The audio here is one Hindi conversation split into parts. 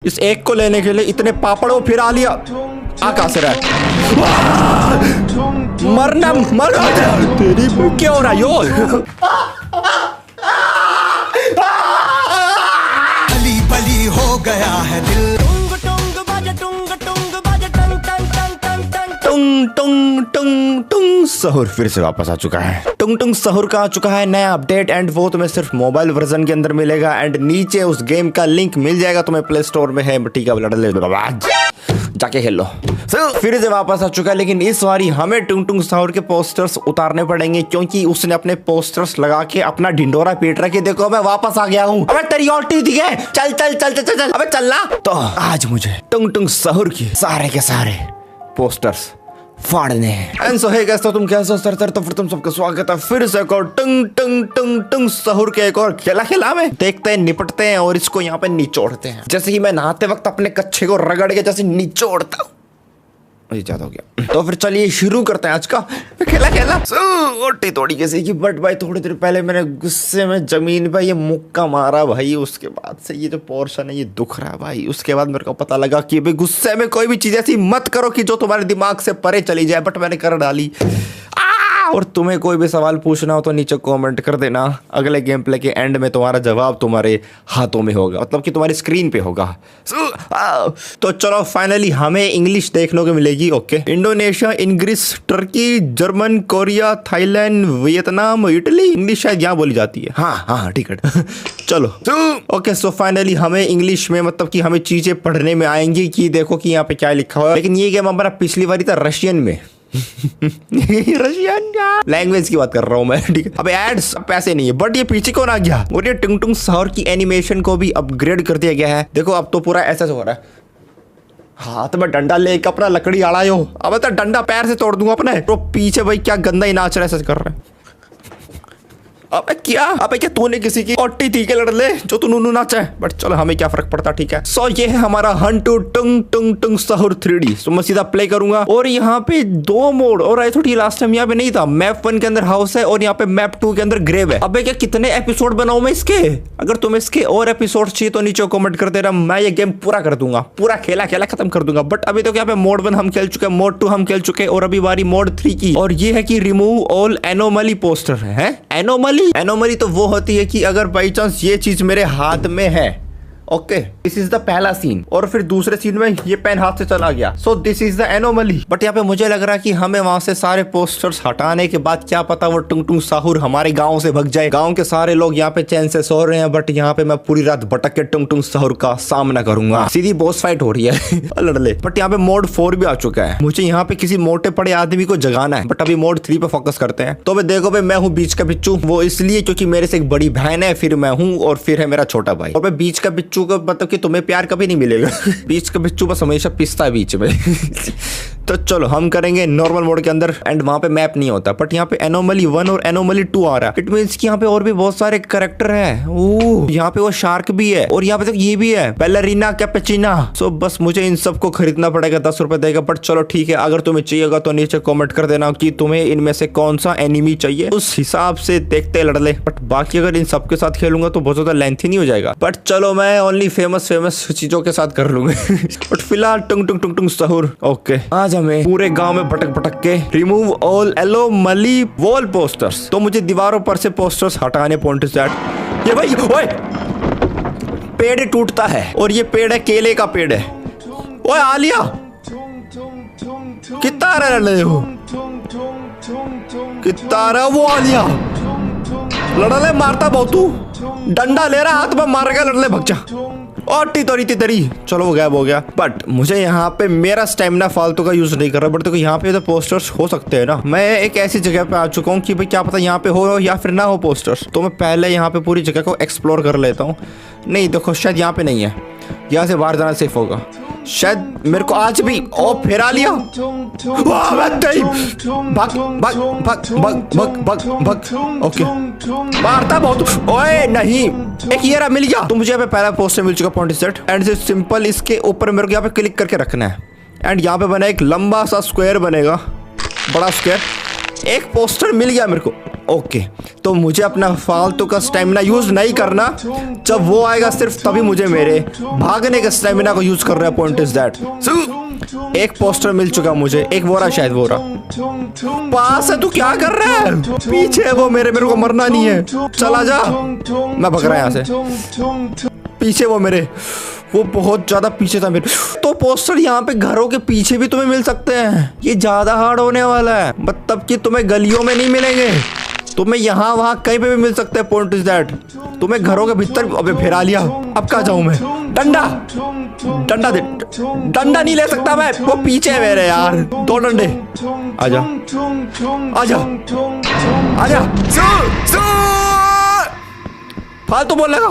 इस एक को लेने के लिए इतने पापड़ों फिर आ लिया। आ कहां से रहा है? मरना तेरी क्या हो रहा है यो? अली बली हो गया है दिल। टुंग टुंग टुंग टुंग सहूर फिर से वापस आ चुका है। टुंग टुंग सहूर का आ चुका है नया अपडेट एंड वो तुम्हें सिर्फ मोबाइल वर्जन के अंदर मिलेगा एंड नीचे उस गेम का लिंक मिल जाएगा तुम्हें प्ले स्टोर में है। ठीक है जाके खेल लो। फिर से वापस आ चुका है लेकिन इस बारी हमें टुंग टुंग सहूर के पोस्टर्स उतारने पड़ेंगे क्योंकि उसने अपने पोस्टर्स लगा के अपना ढिंडोरा पीट रहा है कि देखो मैं वापस आ गया हूँ। अबे तेरी और टीवी दिखे, चल चल चल चल चल अबे चलना। तो आज मुझे टुंग टुंग सहूर की सारे के सारे पोस्टर्स फाड़ने हैं। एंड सो हे गाइस, तो तुम कैसे हो सर? तो फिर तुम सबका स्वागत है फिर से एक और टंग टंग टंग टंग सहूर के एक और खेला में देखते हैं, निपटते हैं और इसको यहाँ पे निचोड़ते हैं। जैसे कि मैं नहाते वक्त अपने कच्छे को रगड़ के जैसे निचोड़ता हूँ। ज्यादा हो गया। तो फिर चलिए शुरू करते हैं आज का खेला। ओटी थोड़ी कैसे की बट भाई थोड़ी देर पहले मैंने गुस्से में जमीन पे ये मुक्का मारा भाई, उसके बाद से ये जो पोर्शन है ये दुख रहा है भाई। उसके बाद मेरे को पता लगा कि भाई गुस्से में कोई भी चीज ऐसी मत करो कि जो तुम्हारे दिमाग से परे चली जाए, बट मैंने कर डाली। और तुम्हें कोई भी सवाल पूछना हो तो नीचे कमेंट कर देना। अगले गेम प्ले के एंड में तुम्हारा जवाब तुम्हारे हाथों में होगा, मतलब कि तुम्हारी स्क्रीन पे होगा। तो चलो फाइनली हमें इंग्लिश देखने को मिलेगी। Okay, Indonesia, English, Turkey, German, Korea, Thailand, Vietnam, Italy. English शायद यहाँ बोली जाती है। हाँ ठीक है। चलो ओके, सो फाइनली हमें इंग्लिश में मतलब कि हमें चीजें पढ़ने में आएंगी कि देखो कि यहाँ पे क्या लिखा हुआ है। लेकिन ये गेम हमारा पिछली बारी था रशियन में। रशियन लैंग्वेज की बात कर रहा हूं मैं। ठीक है, अब एड्स पैसे नहीं है बट ये पीछे कौन आ गया? और ये टुंग टुंग सहूर की एनिमेशन को भी अपग्रेड कर दिया गया है। देखो अब तो पूरा ऐसा हो रहा है। हाथ में डंडा लेकर अपना लकड़ी आड़ा हो। अब तो डंडा पैर से तोड़ दूंगा अपने। तो पीछे भाई क्या गंदा ही नाच रहा है, ऐसा कर रहा है। अबे क्या तूने किसी की ओटी थी के लड़ ले जो तू नूनू नाचा है, बट चलो हमें क्या फर्क पड़ता। ठीक है, सो ये है हमारा हंट टू टुंग टुंग टुंग सहूर 3D। सो मैं सीधा प्ले करूंगा और यहाँ पे 2 मोड और आई थोड़ी लास्ट टाइम यहाँ पे नहीं था। मैप 1 के अंदर हाउस है और यहाँ पे मैप 2 के अंदर ग्रेव है। अबे क्या कितने एपिसोड बनाऊं मैं इसके? अगर तुम्हें इसके और एपिसोड चाहिए तो नीचे कमेंट कर देना, मैं ये गेम पूरा कर दूंगा, पूरा खेला खत्म कर दूंगा। बट अभी तो यहाँ पे मोड 1 हम खेल चुके, मोड 2 हम खेल चुके और अभी बारी मोड 3 की। और ये है कि रिमूव ऑल एनोमली पोस्टर है। एनोमली तो वो होती है कि अगर बाई चांस ये चीज मेरे हाथ में है। ओके, दिस इज द पहला सीन और फिर दूसरे सीन में ये पेन हाथ से चला गया। So this is the anomaly. But यहाँ पे मुझे लग रहा है कि हमें वहां से सारे पोस्टर्स हटाने के बाद क्या पता वो टुंग टुंग सहूर हमारे गांव से भग जाए। गांव के सारे लोग यहाँ पे चैन से सो रहे हैं बट यहाँ पे मैं पूरी रात भटक के टुंग टुंग सहूर का सामना करूंगा। सीधी बॉस फाइट हो रही है लड़ले। बट यहाँ पे मोड 4 भी आ चुका है। मुझे यहाँ पे किसी मोटे पड़े आदमी को जगाना है, बट अभी मोड 3 पे फोकस करते हैं। तो देखो भाई, मैं हूँ बीच का बिच्चू। वो इसलिए क्योंकि मेरे से एक बड़ी बहन है, फिर मैं हूँ और फिर है मेरा छोटा भाई। और बीच का बिच्चू का मतलब कि तुम्हें प्यार कभी नहीं मिलेगा। बीच का बिच्चू बस हमेशा पिसता है बीच में। तो चलो हम करेंगे नॉर्मल मोड के अंदर एंड वहां पे मैप नहीं होता। बट यहाँ पे एनोमली 1 और एनोमली 2 आ रहा है। इट मींस कि यहाँ पे और भी बहुत सारे कैरेक्टर है। यहाँ पे वो शार्क भी है और यहाँ पे तक ये भी है, बैलरीना कैपेचिना। सो बस मुझे इन सबको खरीदना पड़ेगा, 10 रुपए देगा। बट चलो ठीक है, अगर तुम्हें चाहिएगा तो नीचे कमेंट कर देना कि तुम्हें इनमें से कौन सा एनिमी चाहिए, उस हिसाब से देखते लड़ले। बट बाकी अगर इन सबके साथ खेलूंगा तो बहुत ज्यादा लेंथी नहीं हो जाएगा। बट चलो मैं ओनली फेमस चीजों के साथ कर लूंगा। बट फिलहाल टुंग टुंग टुंग टुंग सहूर। ओके, आज हमें पूरे गांव में भटक के remove all anomaly wall posters. तो मुझे दीवारों पर से पोस्टर्स हटाने पॉइंट सेट। ये भाई ओए, पेड़ टूटता है और ये पेड़ है केले का पेड़ है। ओए आलिया कितना रहे हो, कितना रहा वो आलिया? लड़ले मारता बहुत तू, डंडा ले रहा हाथ में मार के लड़ले भग जा। और तरी चलो वो गायब हो गया। बट मुझे यहाँ पे मेरा स्टेमिना फालतू का यूज नहीं कर रहा। बट देखो यहाँ पे तो पोस्टर्स हो सकते हैं ना। मैं एक ऐसी जगह पे आ चुका हूँ कि भाई क्या पता यहाँ पे हो या फिर ना हो पोस्टर्स। तो मैं पहले यहाँ पे पूरी जगह को एक्सप्लोर कर लेता हूँ। नहीं देखो, शायद यहाँ पे नहीं है, यहाँ से बाहर जाना सेफ होगा शायद। मेरे को आज भी ओ फेरा लिया। भाग। ओके, मारता बहुत। ओए नहीं, एक ये रहा, मिल गया। तो मुझे यहाँ पे पहला पोस्टर मिल चुका पॉइंट सेट एंड से सिंपल। इसके ऊपर मेरे को यहाँ पे क्लिक करके रखना है एंड यहाँ पे बना एक लंबा सा स्क्वायर बनेगा, बड़ा स्क्वायर। एक पोस्टर मिल गया मेरे को। ओके, तो मुझे अपना फालतू का स्टेमिना यूज नहीं करना। जब वो आएगा सिर्फ तभी मुझे मेरे भागने के स्टेमिना को यूज करना है। Point is that. एक पोस्टर मिल चुका मुझे, एक वो रहा, शायद वो रहा। पास है, तू क्या कर रहा है? पीछे है वो मेरे को मरना नहीं है। चला जा, मैं भग रहा यहाँ से। पीछे वो मेरे, वो बहुत ज्यादा पीछे था मेरे। तो पोस्टर यहाँ पे घरों के पीछे भी तुम्हें मिल सकते हैं। ये ज्यादा हार्ड होने वाला है, मतलब कि तुम्हें गलियों में नहीं मिलेंगे, तुम्हें यहाँ वहाँ कहीं पे भी मिल सकते हैं। पॉइंट इज दैट, तुम्हें घरों के भीतर। अबे फिरा लिया, अब कहाँ जाऊं मैं? डंडा, डंडा दे। डंडा नहीं ले सकता मैं, वो पीछे है मेरे यार। 2 डंडे। आजा आजा आजा। फालतू बोलने का।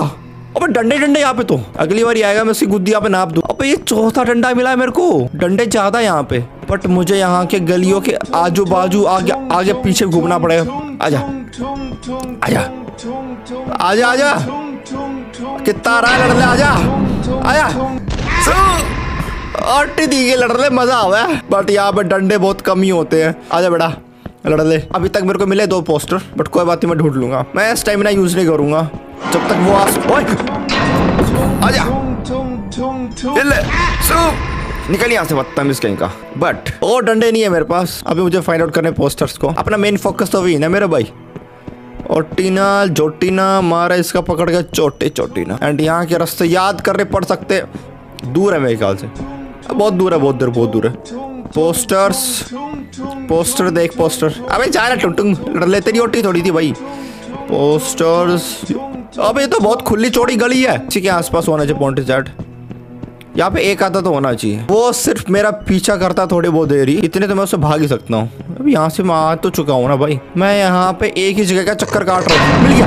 अबे डंडे डंडे यहाँ पे, तो अगली बार आएगा मैं उसकी गुद्दी यहाँ पे नाप दूं। अबे ये चौथा डंडा मिला है मेरे को। डंडे ज्यादा यहाँ पे, बट मुझे यहाँ के गलियों के आजू बाजू आगे आगे पीछे घूमना पड़ेगा। आजा आजा आजा आजा। कितना रहा है लड़ने? आजा आजा। और दी के लड़ने मजा आवा है, बट यहाँ पे डंडे बहुत कम ही होते हैं। आजा बेटा लड़ ले। अभी तक मेरे को मिले 2 पोस्टर, बट कोई बात नहीं, मैं ढूंढ लूंगा। मैं स्टेमिना यूज नहीं करूंगा जब तक वो आजा। निकल यहाँ से बदतमीज कहीं का। बट और डंडे नहीं है मेरे पास। अभी मुझे फाइंड आउट करने पोस्टर्स को। अपना मेन फोकस तो वही ना मेरे भाई। और टीना जोटीना मारा इसका पकड़ के चोटी चोटीना। एंड यहाँ के रास्ते याद करने पड़ सकते। दूर है मेरे ख्याल से, बहुत दूर है, बहुत दूर, बहुत दूर है। पोस्टर्स, पोस्टर देख पोस्टर। अबे जा रहा टुंटुंग, लड़ ले, तेरी ओटी थोड़ी थी भाई। पोस्टर्स। अबे ये तो बहुत खुली चौड़ी गली है। इसी के आसपास होना चाहिए। पॉइंट इज दैट, यहाँ पे एक आता तो होना चाहिए। वो सिर्फ मेरा पीछा करता थोड़ी बहुत देरी, इतने तो मैं उससे भाग ही सकता हूँ। अब यहाँ से मैं आ तो चुका हूँ ना भाई। मैं यहाँ पे एक ही जगह का चक्कर काट रहा हूँ। मिल गया।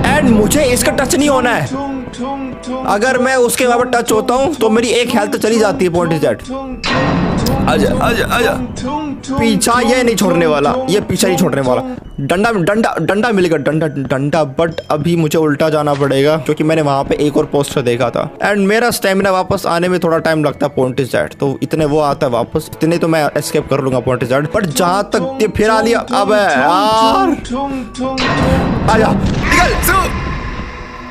एंड मुझे इसका टच नहीं होना है। अगर मैं उसके वहां पर टच होता हूँ तो मेरी एक हेल्थ चली जाती है। Point is that. आजा आजा आजा। पीछा ये नहीं छोड़ने वाला, ये पीछा नहीं छोड़ने वाला। डंडा डंडा डंडा मिलेगा, डंडा डंडा। बट अभी मुझे उल्टा जाना पड़ेगा क्योंकि मैंने वहां पे एक और पोस्टर देखा था। एंड मेरा स्टेमिना वापस आने में थोड़ा टाइम लगता है। Point is that. तो इतने वो आता है वापस, इतने तो मैं एस्केप कर लूंगा। Point is that. बट जहां तक ये फिरा लिया, अब यार आजा निकल।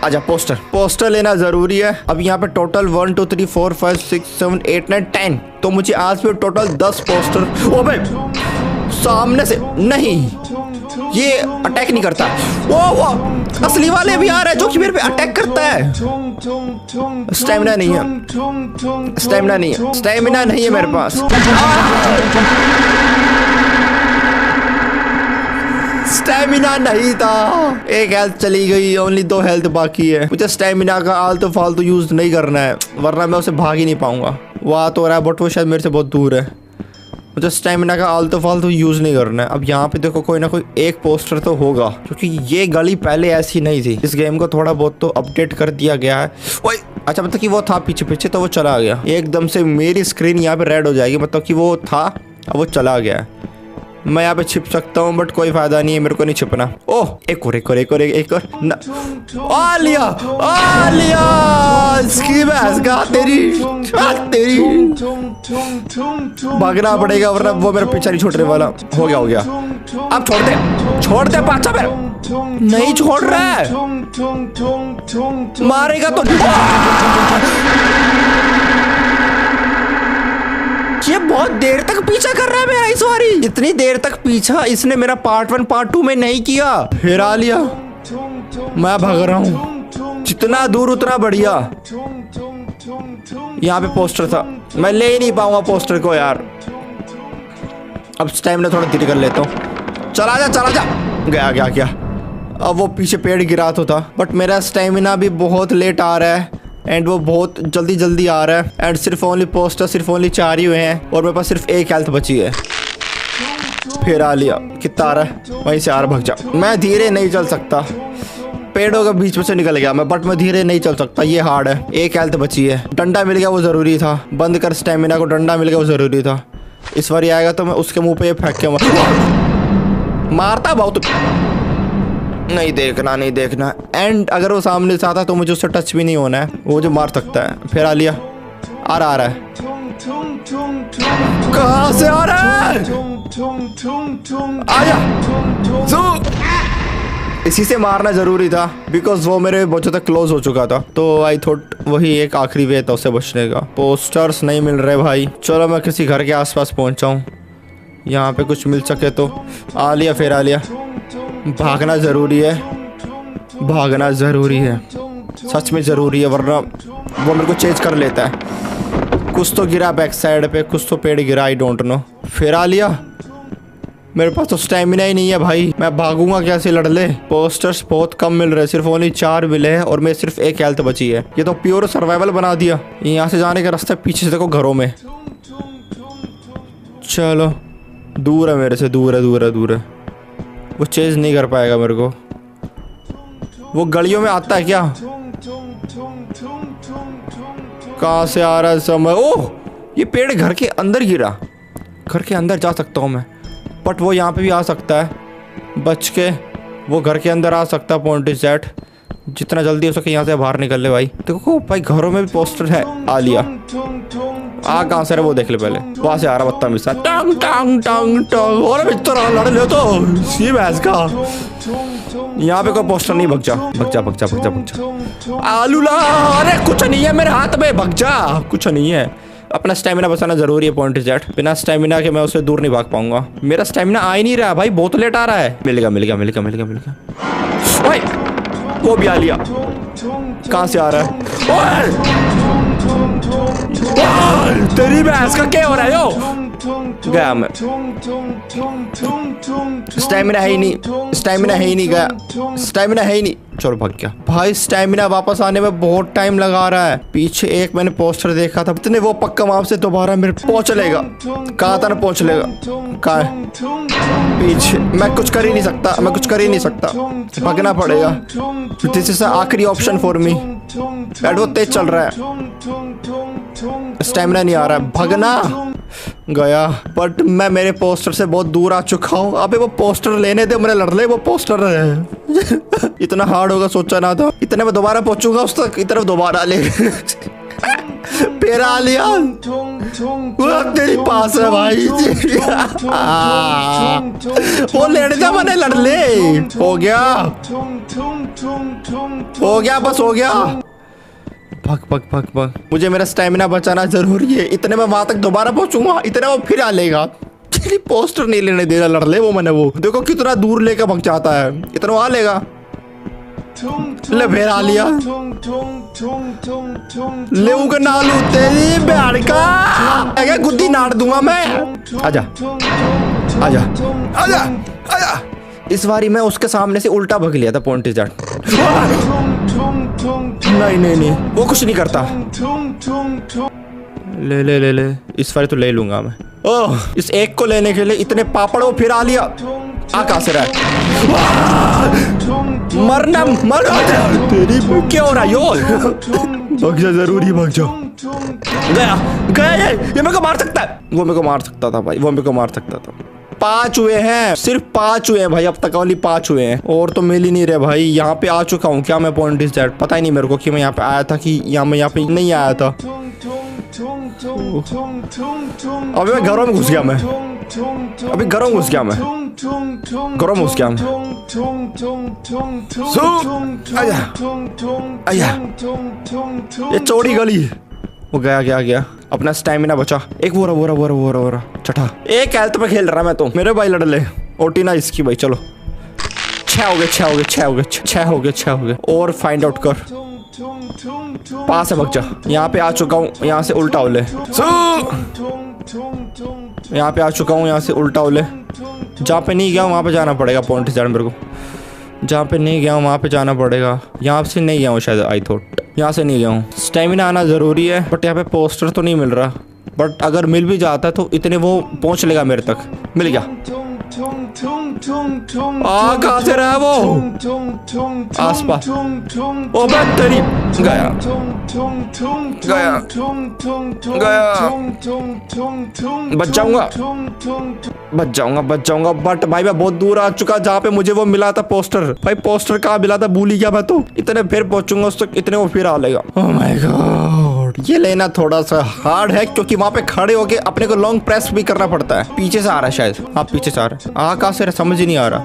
आजा। पोस्टर, पोस्टर लेना जरूरी है। अब यहाँ पे टोटल 1 2 3 4 5 6 7 8 9 10, तो मुझे आज भी टोटल 10 पोस्टर। ओ भाई सामने से नहीं, ये अटैक नहीं करता। वो असली वाले भी आ रहे हैं जो कि मेरे पे अटैक करता है। स्टेमिना नहीं है, स्टेमिना नहीं है, स्टेमिना नहीं है मेरे पास। स्टेमिना नहीं था। एक हेल्थ चली गई, ओनली 2 हेल्थ बाकी है। मुझे स्टेमिना का आलतू फालतू यूज नहीं करना है, वरना मैं उसे भाग ही नहीं पाऊंगा। वो आ तो रहा है बट वो शायद मेरे से बहुत दूर है। मुझे स्टेमिना का आलतू फालतू यूज नहीं करना है। अब यहाँ पे देखो कोई ना कोई एक पोस्टर तो होगा, क्योंकि ये गली पहले ऐसी नहीं थी। इस गेम को थोड़ा बहुत तो अपडेट कर दिया गया है। ओए अच्छा, मतलब कि वो था पीछे पीछे तो वो चला गया। एकदम से मेरी स्क्रीन यहाँ पे रेड हो जाएगी, मतलब कि वो था अब वो चला गया है। मैं यहाँ पे छिप सकता हूँ बट कोई फायदा नहीं है, मेरे को नहीं छिपना। ओह एक और एक और एक और एक और ना। आ लिया इसकी भैंस का, तेरी भागना पड़ेगा वरना वो मेरा पीछा नहीं छोड़ने वाला। हो गया। अब छोड़ दे पाचा मेरा। नहीं छोड़ रहा है, मारेगा तो। ये बहुत देर तक पीछा कर रहा है मेरा इस बारी। इतनी देर तक पीछा इसने मेरा पार्ट 1 पार्ट 2 में नहीं किया। फिरा लिया, मैं भाग रहा हूँ। जितना दूर उतना बढ़िया। यहाँ पे पोस्टर था, मैं ले ही नहीं पाऊंगा पोस्टर को यार। अब स्टेमिना थोड़ा धीरे कर लेता हूँ। चला जा। गया। अब वो पीछे पेड़ गिरा तो था, बट मेरा स्टेमिना भी बहुत लेट आ रहा है एंड वो बहुत जल्दी आ रहा है। एंड सिर्फ ओनली पोस्टर सिर्फ ओनली 4 ही हुए हैं और मेरे पास सिर्फ 1 हेल्थ बची है। फिर आ लिया। कितना आ रहा है? वहीं से आ रहा, भग जा। मैं धीरे नहीं चल सकता, पेड़ों के बीच में से निकल गया मैं, बट मैं धीरे नहीं चल सकता, ये हार्ड है। 1 हेल्थ बची है। डंडा मिल गया वो जरूरी था। बंद कर स्टेमिना को, डंडा मिल गया वो जरूरी था। इस बार आएगा तो मैं उसके मुंह पे ये फेंक के मारता बहुत। नहीं देखना। एंड अगर वो सामने से आता तो मुझे उससे टच भी नहीं होना है, वो जो मार सकता है। फिर आ लिया। आ रहा है। कहाँ से आ रहा है? आजा। इसी से मारना जरूरी था बिकॉज वो मेरे बहुत ज्यादा क्लोज हो चुका था, तो आई थॉट वही एक आखिरी वे था उससे बचने का। पोस्टर्स नहीं मिल रहे भाई, चलो मैं किसी घर के आसपास पहुंचाऊं, यहाँ पे कुछ मिल सके तो। आलिया, फिर आलिया। भागना ज़रूरी है, भागना ज़रूरी है, सच में ज़रूरी है, वरना वो मेरे को चेंज कर लेता है। कुछ तो गिरा बैक साइड पे, कुछ तो पेड़ गिरा, आई डोंट नो। फिर आलिया, मेरे पास तो स्टैमिना ही नहीं है भाई, मैं भागूंगा कैसे लड़ले। पोस्टर्स बहुत कम मिल रहे, सिर्फ ओनली 4 मिले हैं और मैं सिर्फ 1 हेल्थ बची है। ये तो प्योर सर्वाइवल बना दिया। यहाँ से जाने का रास्ता पीछे से देखो, घरों में। चलो, दूर है मेरे से, दूर है, दूर है, दूर है। वो चेज नहीं कर पाएगा मेरे को। वो गलियों में आता है क्या? कहाँ से आ रहा है समय? ओह, ये पेड़ घर के अंदर गिरा। घर के अंदर जा सकता हूँ मैं, बट वो यहाँ पे भी आ सकता है बच के। वो घर के अंदर आ सकता है। पॉइंट इज दैट, जितना जल्दी हो सके यहाँ से बाहर निकल ले भाई। देखो भाई, घरों में भी पोस्टर है। आलिया, आ कहाँ से रहा वो देख ले पहले। वहाँ से आ रहा बदतमीज सा, टंग टंग टंग टंग। और मित्र लड़ ले तो सी भैंस का। यहाँ पे कोई पोस्टर नहीं, भग जा, भग जा, भग जा, भग जा, भग जा। आलू ला, अरे कुछ नहीं है मेरे हाथ में, भग जा, कुछ नहीं है। अपना स्टैमिना बचाना जरूरी है। पॉइंट इज दैट, बिना स्टैमिना के मैं उससे दूर नहीं भाग पाऊंगा। मेरा स्टैमिना आ ही नहीं रहा भाई, बहुत लेट आ रहा है। मिल गया, मिल गया, मिल गया, मिल गया, मिल गया। ओए, वो भी आ लिया। कहाँ से आ रहा है? तेरी भैंस का क्या हो रहा है? यो गया मैं। स्टैमिना है ही नहीं, स्टैमिना है ही नहीं, गया, स्टैमिना है ही नहीं। चलो भाग गया भाई। स्टैमिना वापस आने में बहुत टाइम लगा रहा है। पीछे एक मैंने पोस्टर देखा था, इतने वो पक्का वहां से दोबारा मेरे पहुंच लेगा। कहा था ना पहुंच लेगा। कहा है? पीछे। मैं कुछ कर ही नहीं सकता, मैं कुछ कर ही नहीं सकता, भागना पड़ेगा। दिस इज आखिरी ऑप्शन फॉर मी। बैट वो तेज चल रहा है, स्टैमिना नहीं आ रहा है, भागना। गया, बट मैं मेरे पोस्टर से बहुत दूर आ चुका हूँ। अबे वो पोस्टर लेने दे, मेरे लड़ ले वो पोस्टर है। इतना हार्ड होगा सोचा ना था। इतने में दोबारा पहुंचूंगा उस तक, इतना दोबारा ले। पेरा लिया, वो तेरे पास है भाई। वो लेने दे, मैंने लड़ ले। हो गया, हो गया, बस हो गया। भाग भाग भाग भाग, मुझे मेरा स्टैमिना बचाना जरूरी है। इतने में वहां तक दोबारा पहुंचूंगा, इतने में फिर आ लेगा। पोस्टर नहीं लेने दे रहा, लड़ ले वो मैंने। वो देखो कितना दूर लेकर भाग जाता है, इतना आ लेगा। ले फिर आ लिया। ले उनका नालू तेरी बैठ का गुद्दी नाड़ दूंगा मैं। आजा आजा आजा आजा। इस बारी मैं उसके सामने से उल्टा भग लिया था। Point is that. नहीं नहीं नहीं, वो कुछ नहीं करता। ले ले ले ले, इस बारी तो ले लूंगा मैं। ओह, इस एक को लेने के लिए इतने पापड़। वो फिर आ लिया। आ कहाँ से रहा है? मरना मर तेरी क्या हो रहा है? यो भग जा, जरूरी भग जा। गया गया, ये मेरे को मार सकता है। वो मेरे को मार सकता था भाई, वो मेरे को मार सकता था। 5 हुए हैं, सिर्फ 5 हुए हैं भाई, अब तक ओनली 5 हुए हैं और तो मिल ही नहीं रहे भाई। यहाँ पे आ चुका हूँ क्या मैं? पॉइंट इज दैट, पता ही नहीं मेरे को कि मैं यहाँ पे आया था कि मैं यहाँ पे नहीं आया था। अभी मैं घरों में घुस गया। मैं अभी घरों में घुस गया। मैं घरों में घुस गया। आया आया, ये चौड़ी गली। वो गया गया गया। अपना स्टैमिना बचा। एक वो रहा चटा। एक हेल्थ पे खेल रहा मैं तो। मेरे भाई लड़ ले। ओटी ना इसकी भाई। चलो 6 हो गए, 6 हो गए, 6 हो गए, 6 हो गए, 6 हो गए। और फाइंड आउट कर। पास है, भग जा। यहाँ पे आ चुका हूँ, यहाँ से उल्टा हो ले। यहाँ पे आ चुका हूँ, यहाँ से उल्टा हो ले। जहाँ पे नहीं गया वहाँ पे जाना पड़ेगा। पॉइंट इज दैट, मेरे को जहाँ पे नहीं गया हूँ वहाँ पे जाना पड़ेगा। यहाँ से नहीं गया हूँ शायद, आई थॉट यहाँ से नहीं गया हूँ। स्टैमिना आना ज़रूरी है, बट यहाँ पे पोस्टर तो नहीं मिल रहा। बट अगर मिल भी जाता है तो इतने वो पहुँच लेगा मेरे तक। मिल गया। कहाँ से रहा है वो? आसपास। ओ मैं तेरी गया गया गया। बच जाऊंगा बट भाई मैं बहुत दूर आ चुका जहाँ पे मुझे वो मिला था पोस्टर। भाई पोस्टर कहाँ मिला था भूल ही गया मैं तो। इतने फिर पहुंचूंगा उस तक, इतने वो फिर आ लेगा। ओह माय गॉड, ये लेना थोड़ा सा हार्ड है क्योंकि वहाँ पे खड़े होके अपने को लॉन्ग प्रेस भी करना पड़ता है। पीछे से आ रहा है शायद। हाँ पीछे से आ रहा है। कहाँ से समझ ही नहीं आ रहा।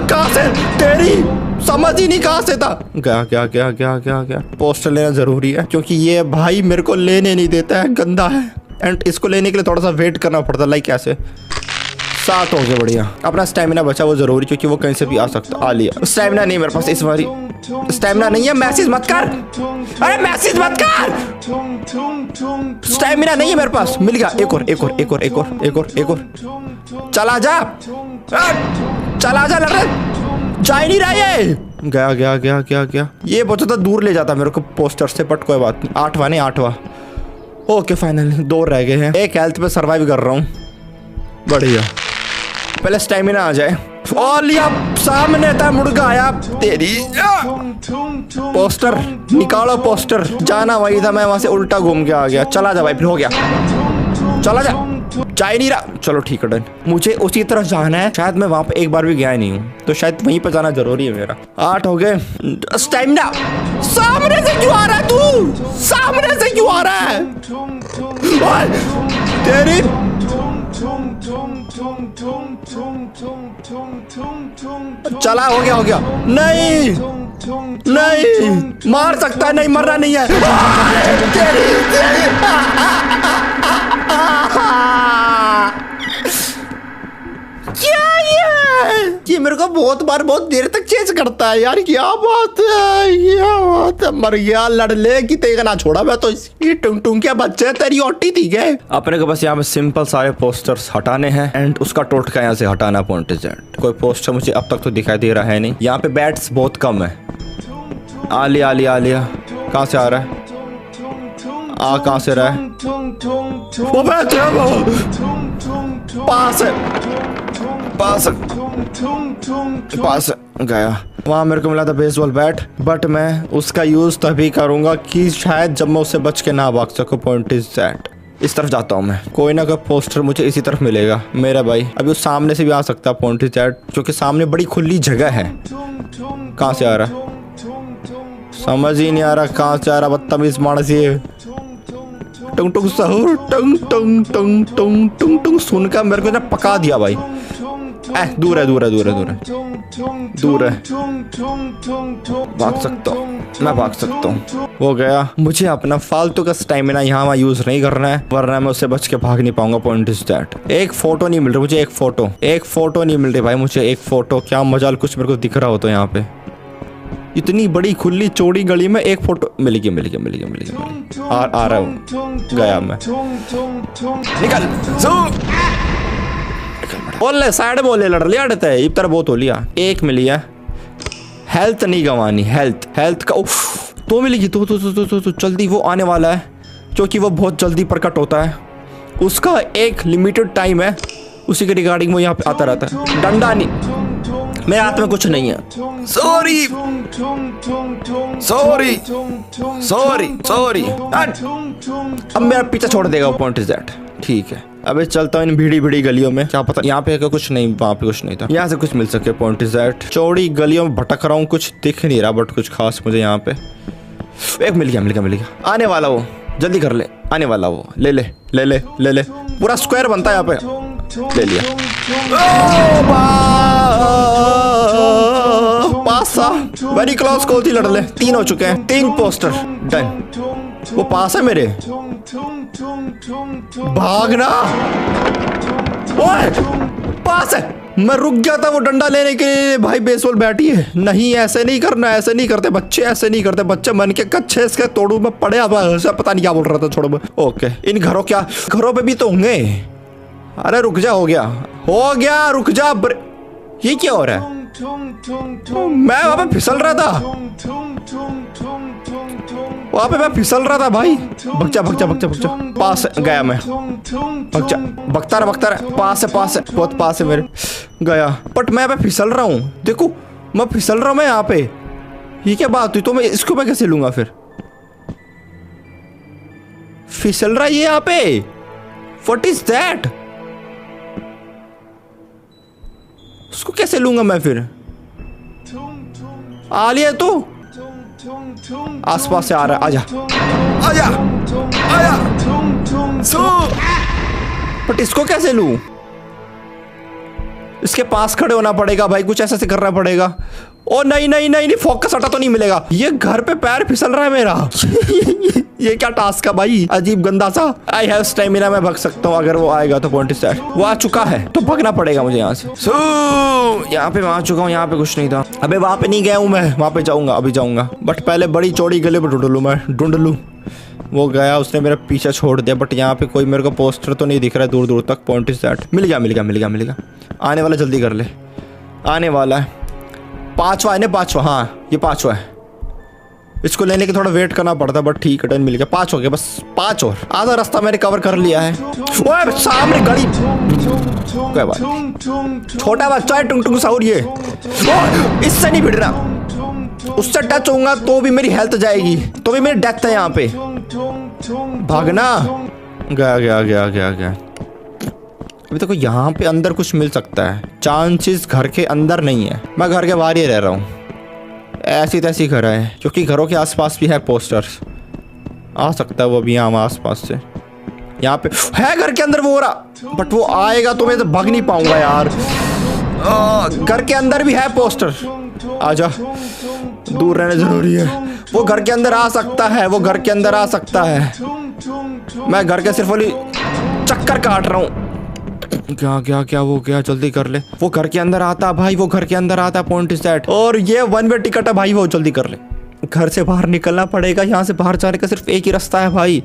कहाँ से? तेरी समझ ही नहीं कहाँ से था। क्या पोस्टर लेना जरूरी है क्योंकि ये भाई मेरे को लेने नहीं देता है, गंदा है। एंड इसको लेने के लिए थोड़ा सा वेट करना पड़ता है। लाइक ऐसे 7 हो गए। बढ़िया। अपना स्टेमिना बचा वो जरूरी क्योंकि वो कहीं से भी आ सकता। आ लिया। स्टेमिना नहीं मेरे पास इस बारी। स्टेमिना नहीं है। मैसेज मत कर। अरे मैसेज मत कर। स्टेमिना नहीं है मेरे पास। मिल गया। एक और। चला जा लड़। जा ही नहीं रहा ये। गया। ये बहुत ज्यादा दूर ले जाता मेरे को पोस्टर से, बट कोई बात नहीं। 8वां। ओके फाइनली 2 रह गए हैं। एक हेल्थ पे सर्वाइव कर रहा हूँ। बढ़िया। पहले स्टेमिना आ जाए। और लिया। सामने था मुर्गा आया। तेरी पोस्टर निकालो। पोस्टर जाना वही था, मैं वहां से उल्टा घूम के आ गया। चला जा भाई, फिर हो गया। चला जा ही नहीं रहा। चलो ठीक है डन। मुझे उसी तरफ जाना है। शायद मैं वहां पे एक बार भी गया नहीं हूँ तो शायद वहीं पे जाना जरूरी है मेरा। 8 हो गए। स्टेमिना। सामने से क्यों आ रहा है तू? सामने से क्यों आ रहा है? तेरी चला। हो गया। नहीं मार सकता है। नहीं मरना नहीं है। क्या ये मेरे को बहुत देर तक चेंज करता है यार। क्या बात है। मर गया। लड़ ले कि तेगा ना छोड़ा मैं तो। ये टुंग क्या बच्चे तेरी ओटी थी क्या? अपने को बस यहाँ पे सिंपल सारे पोस्टर्स हटाने हैं एंड उसका टोटका यहाँ से हटाना। Point is that. कोई पोस्टर मुझे अब तक तो दिखाई दे रहा है नहीं। यहाँ पे बैट्स बहुत कम है। आलिया कहाँ से आ रहा है? कहाँ से रहा है? वो पास गया। वहाँ मेरे को मिला था बेसबॉल बैट, बट मैं उसका यूज तभी करूंगा कि शायद जब मैं उससे बच के ना भाग सकूं। Point is that. इस तरफ जाता हूँ मैं। कोई ना कोई पोस्टर मुझे इसी तरफ मिलेगा मेरा भाई। अभी उस सामने से भी आ सकता है। पॉइंट इज दैट क्योंकि सामने बड़ी खुली जगह है। कहाँ से आ रहा? समझ ही नहीं आ रहा कहाँ से आ रहा। बदतमीज मानस ये। टुंग सहूर टुंग सुनकर मेरे को ना पका दिया भाई। दूर है। भाग सकता हूँ। हो गया। मुझे अपना फालतू का स्टेमिना यहाँ वहाँ यूज नहीं करना है वरना मैं उससे बच के भाग नहीं पाऊंगा। Point is that. एक फोटो नहीं मिल रही मुझे। एक फोटो नहीं मिल रही भाई मुझे। एक फोटो क्या मजाल कुछ मेरे को दिख रहा हो तो यहाँ पे इतनी बड़ी खुली चौड़ी गली में एक फोटो मिल गया। आ रहा हूँ। गया मैं। निकल बोले साइड बोले लड़ लिया अड़ता है। इतना बहुत हो लिया। एक मिली है। हेल्थ नहीं गंवानी। हेल्थ का 2 मिलेगी। तो जल्दी वो आने वाला है क्योंकि वो बहुत जल्दी प्रकट होता है। उसका एक लिमिटेड टाइम है। उसी के रिगार्डिंग वो यहाँ पे आता रहता है। डंडा नहीं मेरे हाथ में कुछ नहीं है। सॉरी अब मेरा पीछा छोड़ देगा। Point is that. ठीक है अबे चलता हूँ इन भीड़ी गलियों में। क्या पता यहाँ पे कुछ नहीं, वहाँ पे कुछ नहीं था। यहाँ से कुछ मिल सके। Point is that. चौड़ी गलियों में भटक रहा हूँ, कुछ दिख नहीं रहा बट कुछ खास मुझे यहाँ पे। एक मिल गया। आने वाला वो, जल्दी कर ले। आने वाला वो। ले पूरा स्क्वायर बनता है यहाँ पे। ले लिया। पासा वेरी क्लोज। कौन थी? लड़ ले। 3 हो चुके हैं। 3 पोस्टर डन। वो पास है मेरे। भागना। ओए पास है। मैं रुक गया था वो डंडा लेने के लिए। भाई बेसबॉल बैट ही है। नहीं ऐसे नहीं करना। ऐसे नहीं करते बच्चे। ऐसे नहीं करते बच्चे। मन के कच्चे इसके तोड़ू में पड़े। पता नहीं क्या बोल रहा था। छोड़ो। ओके इन घरों पे भी तो होंगे। अरे रुक जा। हो गया रुक जा। ये क्या हो रहा है? मैं वहां पे फिसल रहा था, वहां पे मैं फिसल रहा था भाई। भग जा भग जा भग जा भग जा। पास गया मैं, भग जा, भगता रहा, पास है, बहुत पास है मेरे। गया, बट मैं यहाँ पे फिसल रहा हूँ। देखो मैं फिसल रहा हूँ मैं यहाँ पे। ये क्या बात हुई? तो मैं इसको मैं कैसे लूंगा फिर? फिसल रहा है ये यहाँ पे। What is that? उसको कैसे लूंगा मैं फिर? आ लिया तू? आसपास से आ रहा है, आजा आजा आजा। बट इसको कैसे लूं? इसके पास खड़े होना पड़ेगा भाई, कुछ ऐसा से करना पड़ेगा। ओ नहीं, फोकस हटा तो नहीं मिलेगा। ये घर पे पैर फिसल रहा है मेरा। ये क्या टास्क है भाई, अजीब गंदा सा। आई हैव स्टेमिना, मैं भग सकता हूँ अगर वो आएगा तो। पॉइंट सेट, वो आ चुका है तो भगना पड़ेगा मुझे यहाँ से। यहाँ पे मैं आ चुका हूँ, यहाँ पे कुछ नहीं था। अबे वहां पे नहीं गया हूँ मैं, वहां पे जाऊंगा, अभी जाऊंगा। बट पहले बड़ी चौड़ी गली पे ढूंढ लूँ। वो गया, उसने मेरा पीछा छोड़ दिया। बट यहाँ पे कोई मेरे को पोस्टर तो नहीं दिख रहा है दूर दूर तक। पॉइंट सेट, मिल गया। आने वाला, जल्दी कर ले, आने वाला है। पांचवा है ना, पांचवा, हाँ ये पांचवा है। इसको लेने के थोड़ा वेट करना पड़ता, बट ठीक है, 10 मिल गया। 5 हो गया, बस 5 और। आधा रास्ता मैंने कवर कर लिया है। ओए सामने गाड़ी, क्या बात, छोटा बच्चा है टुंग साउर ये। इससे नहीं भिड़ रहा, उससे टच होऊंगा तो भी मेरी हेल्थ जाएगी, तो भी मेरी डेथ है यहाँ पे। भागना, गया। अभी देखो यहाँ पे अंदर कुछ मिल सकता है, चांसेस घर के अंदर नहीं है। मैं घर के बाहर ही रह रहा हूँ, ऐसी तैसी घर है, क्योंकि घरों के आसपास भी है पोस्टर्स। आ सकता है वो भी यहाँ आसपास से। यहाँ पे है घर के अंदर वो हो रहा, बट वो आएगा तो मैं तो भाग नहीं पाऊंगा यार। घर के अंदर भी है पोस्टर, आजा, दूर रहना जरूरी है। वो घर के अंदर आ सकता है, वो घर के अंदर आ सकता है। मैं घर के सिर्फ वाली चक्कर काट रहा हूँ। क्या वो गया, जल्दी कर ले। वो घर के अंदर आता भाई, वो घर के अंदर आता। Point is that. और ये 1 वे टिकट है भाई, वो जल्दी कर ले। घर से बाहर निकलना पड़ेगा, यहाँ से बाहर जाने का सिर्फ एक ही रास्ता है भाई।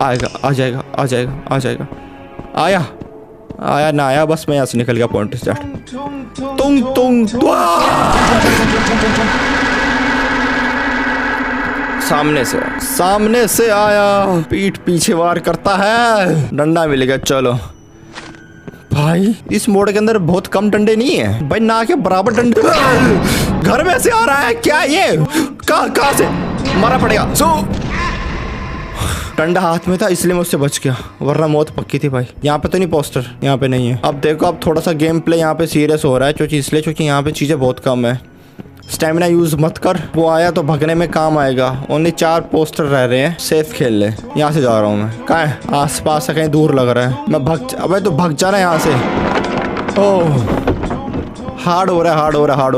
आएगा, आ जाएगा। आया ना आया, बस मैं यहाँ से निकल गया। Point is that. तुंग सामने से आया, पीठ पीछे वार करता है। डंडा मिलेगा, चलो भाई। इस मोड़ के अंदर बहुत कम डंडे नहीं है भाई, ना के बराबर डंडे। घर में से आ रहा है क्या ये? कहाँ से मारा पड़ेगा? डंडा हाथ में था इसलिए मैं उससे बच गया, वरना मौत पक्की थी भाई। यहाँ पे तो नहीं पोस्टर, यहाँ पे नहीं है। अब देखो, अब थोड़ा सा गेम प्ले यहाँ पे सीरियस हो रहा है, क्योंकि यहाँ पे चीजें बहुत कम है। स्टेमिना यूज मत कर, वो आया तो भगने में काम आएगा। ओनली 4 पोस्टर रह रहे हैं, सेफ खेल ले। यहाँ से जा रहा हूँ मैं, कहाँ है? आसपास से कहीं दूर लग रहा है। मैं अबे तो भग जाना यहाँ से। ओह हार्ड हो रहा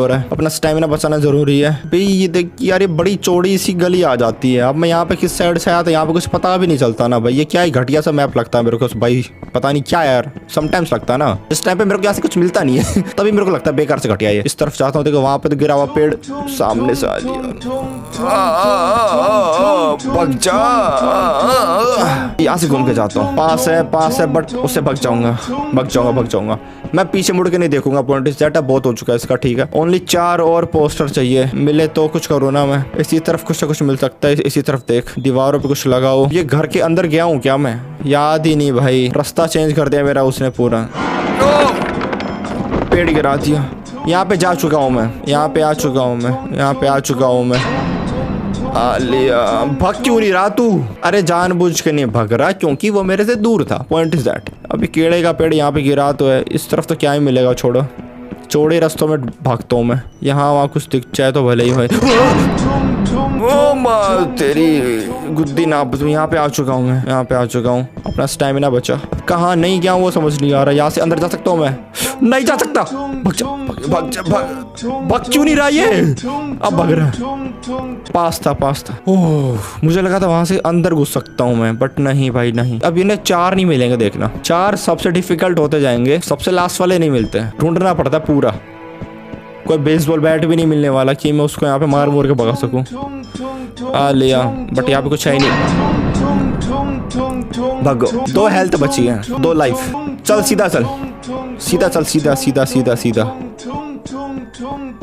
है। अपना स्टेमिना बचाना जरूरी है भाई। ये देख यार, ये बड़ी चौड़ी सी गली आ जाती है। अब मैं यहाँ पे किस साइड से आया था, यहाँ पे कुछ पता भी नहीं चलता ना भाई। ये क्या ही घटिया सा मैप लगता है मेरे को भाई, पता नहीं क्या यार। समटाइम्स लगता है ना, इस टाइम पे मेरे को यहाँ से कुछ मिलता नहीं है। तभी मेरे को लगता है बेकार से घटिया है। इस तरफ जाता हूँ, देखो वहां पे तो गिरा हुआ पेड़ सामने से आ गया। यहाँ से घूम के जाता हूँ, पास है, बट उससे भग जाऊंगा। मैं पीछे मुड़ के नहीं देखूंगा। पॉइंट इज दैट, बहुत हो चुका है इसका, ठीक है। ओनली 4 और पोस्टर चाहिए, मिले तो कुछ करो ना। मैं इसी तरफ कुछ ना कुछ मिल सकता है। इसी तरफ देख, दीवारों पे कुछ लगाओ। ये घर के अंदर गया हूँ क्या मैं? याद ही नहीं भाई, रास्ता चेंज कर दिया मेरा उसने पूरा। पेड़ गिरा दिया। यहाँ पे जा चुका हूँ मैं, यहाँ पे आ चुका हूँ मैं। लिया, भग क्यों नहीं रहा तू? अरे जानबूझ के नहीं भग रहा, क्योंकि वो मेरे से दूर था। Point is that. अभी केड़े का पेड़ यहाँ पे गिरा तो है, इस तरफ तो क्या ही मिलेगा। छोड़ो, चौड़े रास्तों में भागता हूँ मैं। यहाँ वहाँ कुछ दिख जाए तो भले ही भाई। ओ माँ तेरी गुद्दी ना। यहाँ पे आ चुका हूँ। अपना स्टेमिना बचा। कहाँ नहीं गया वो समझ नहीं आ रहा। यहाँ से अंदर जा सकता हूँ मैं? नहीं जा सकता। भग क्यों नहीं रहा ये? अब भग रहा है। पास था। ओह, मुझे लगा था वहां से अंदर घुस सकता हूँ मैं, बट नहीं भाई नहीं। अब इन्हें 4 नहीं मिलेंगे, देखना। 4 सबसे डिफिकल्ट होते जाएंगे, सबसे लास्ट वाले नहीं मिलते। ढूंढना पड़ता है पूरा। कोई बेसबॉल बैट भी नहीं मिलने वाला कि मैं उसको यहाँ पे मार के भगा सकूं। लिया, बट यहाँ पे कुछ है ही नहीं। भगो, 2 हेल्थ बची है, 2 लाइफ। चल सीधा।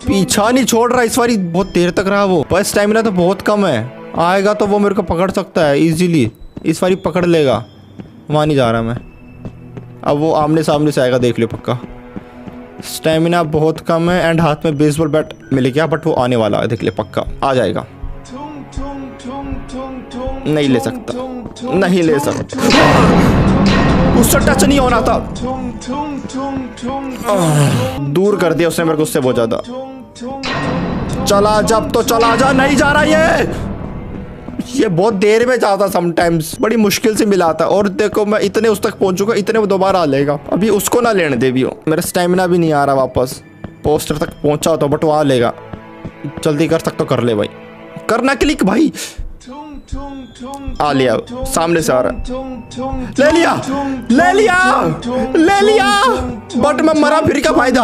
पीछा नहीं छोड़ रहा इस बारी, बहुत देर तक रहा वो। पर स्टैमिना तो बहुत कम है, आएगा तो वो मेरे को पकड़ सकता है इजीली, इस बारी पकड़ लेगा। वहाँ नहीं जा रहा मैं, अब वो आमने सामने से आएगा, देख लियो पक्का। स्टैमिना बहुत कम है एंड हाथ में बेसबॉल बैट मिल गया, बट वो आने वाला है, देख ले पक्का आ जाएगा। नहीं ले सकता, नहीं ले सकता, उससे टच नहीं होना था। दूर कर दिया उसने मेरे को उससे बहुत ज्यादा। चला जब तो चला जा, नहीं जा रहा ये बहुत देर में जाता, समटाइम्स बड़ी मुश्किल से मिला था। और देखो मैं इतने उस तक पहुंचूंगा, इतने वो दोबारा आ लेगा। अभी उसको ना लेने दे भी हो, मेरा स्टैमिना भी नहीं आ रहा वापस। पोस्टर तक पहुंचा तो बट वो आ लेगा, जल्दी कर सकते तो कर ले भाई, करना क्लिक भाई। आ लिया, सामने से आ रहा, ले लिया ले लिया ले लिया। बट मैं मरा, फिर क्या फायदा?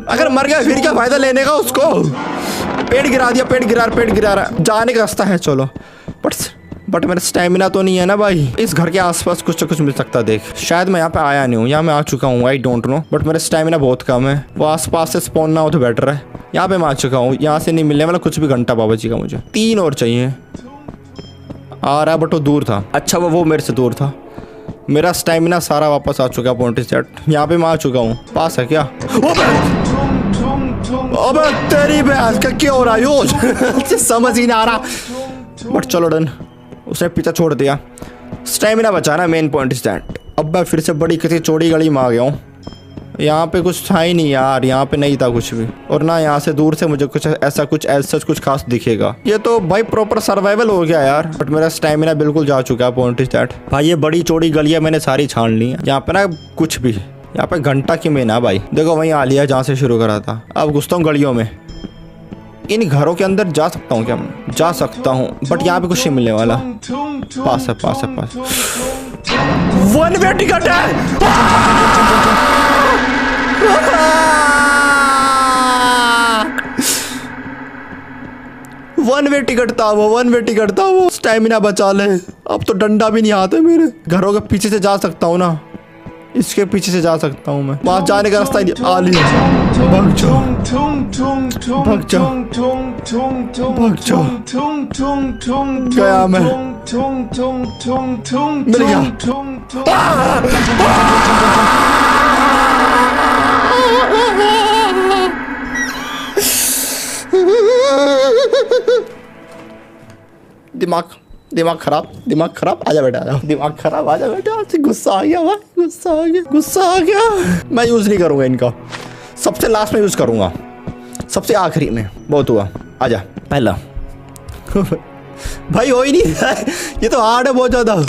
अगर मर गया फिर क्या फायदा लेने का उसको? पेड़ गिरा दिया, पेड़ गिरा रहा, जाने का रास्ता है चलो। बट मेरा स्टैमिना तो नहीं है ना भाई। इस घर के आसपास कुछ तो कुछ मिल सकता है, देख। शायद मैं यहाँ पे आया नहीं हूँ, यहाँ मैं आ चुका हूँ, आई डोंट नो। बट मेरा स्टैमिना बहुत कम है, वो आसपास से स्पॉन ना हो तो बेटर है। यहाँ पे मैं आ चुका हूँ, यहाँ से नहीं मिलने वाला कुछ भी घंटा बाबा जी का। मुझे 3 और चाहिए। आ रहा बट वो दूर था। अच्छा वो मेरे से दूर था। मेरा स्टैमिना सारा वापस आ चुका है, पॉइंट सेट। यहाँ पे मैं आ चुका हूँ, पास है क्या? अबे तेरी बहस का क्या हो रहा है? समझ ही नहीं आ रहा। बट चलो डन, उसने पीछा छोड़ दिया। स्टैमिना बचाना मेन पॉइंट इज दैट। अब मैं फिर से बड़ी किसी चौड़ी गली में आ गया हूँ। यहाँ पे कुछ था ही नहीं यार, यहाँ पे नहीं था कुछ भी। और ना यहाँ से दूर से मुझे कुछ ऐसा कुछ खास दिखेगा। ये तो भाई प्रॉपर सर्वाइवल हो गया यार। बट मेरा स्टैमिना बिल्कुल जा चुका है, पॉइंट इज दैट। भाई ये बड़ी चौड़ी गलियाँ मैंने सारी छान ली है। यहाँ पे ना कुछ भी, यहाँ पे घंटा की मेन है भाई। देखो वहीं आ लिया जहाँ से शुरू करा था। अब घुसता हूँ गलियों में। इन घरों के अंदर जा सकता हूँ क्या? मैं जा सकता हूँ बट यहाँ पे कुछ नहीं मिलने वाला। पास है 1 वे टिकट है। 1 वे टिकट था वो, 1 वे टिकट था वो। स्टैमिना बचा ले, अब तो डंडा भी नहीं आते मेरे। घरों के पीछे से जा सकता हूँ ना, इसके पीछे से जा सकता हूँ मैं। वहां जाने का रास्ता ही आ लिया। भाग जाओ भाग जाओ भाग जाओ। गया मैं, मिल गया। दिमाग खराब। आजा बेटा, आजा। दिमाग खराब, आजा बेटा। गुस्सा आ गया भाई, गुस्सा आ गया। मैं यूज नहीं करूंगा इनका, सबसे लास्ट में यूज करूंगा, सबसे आखिरी में। बहुत हुआ, आजा पहला। भाई हो ही नहीं रहा है, ये तो हार्ड है बहुत ज्यादा।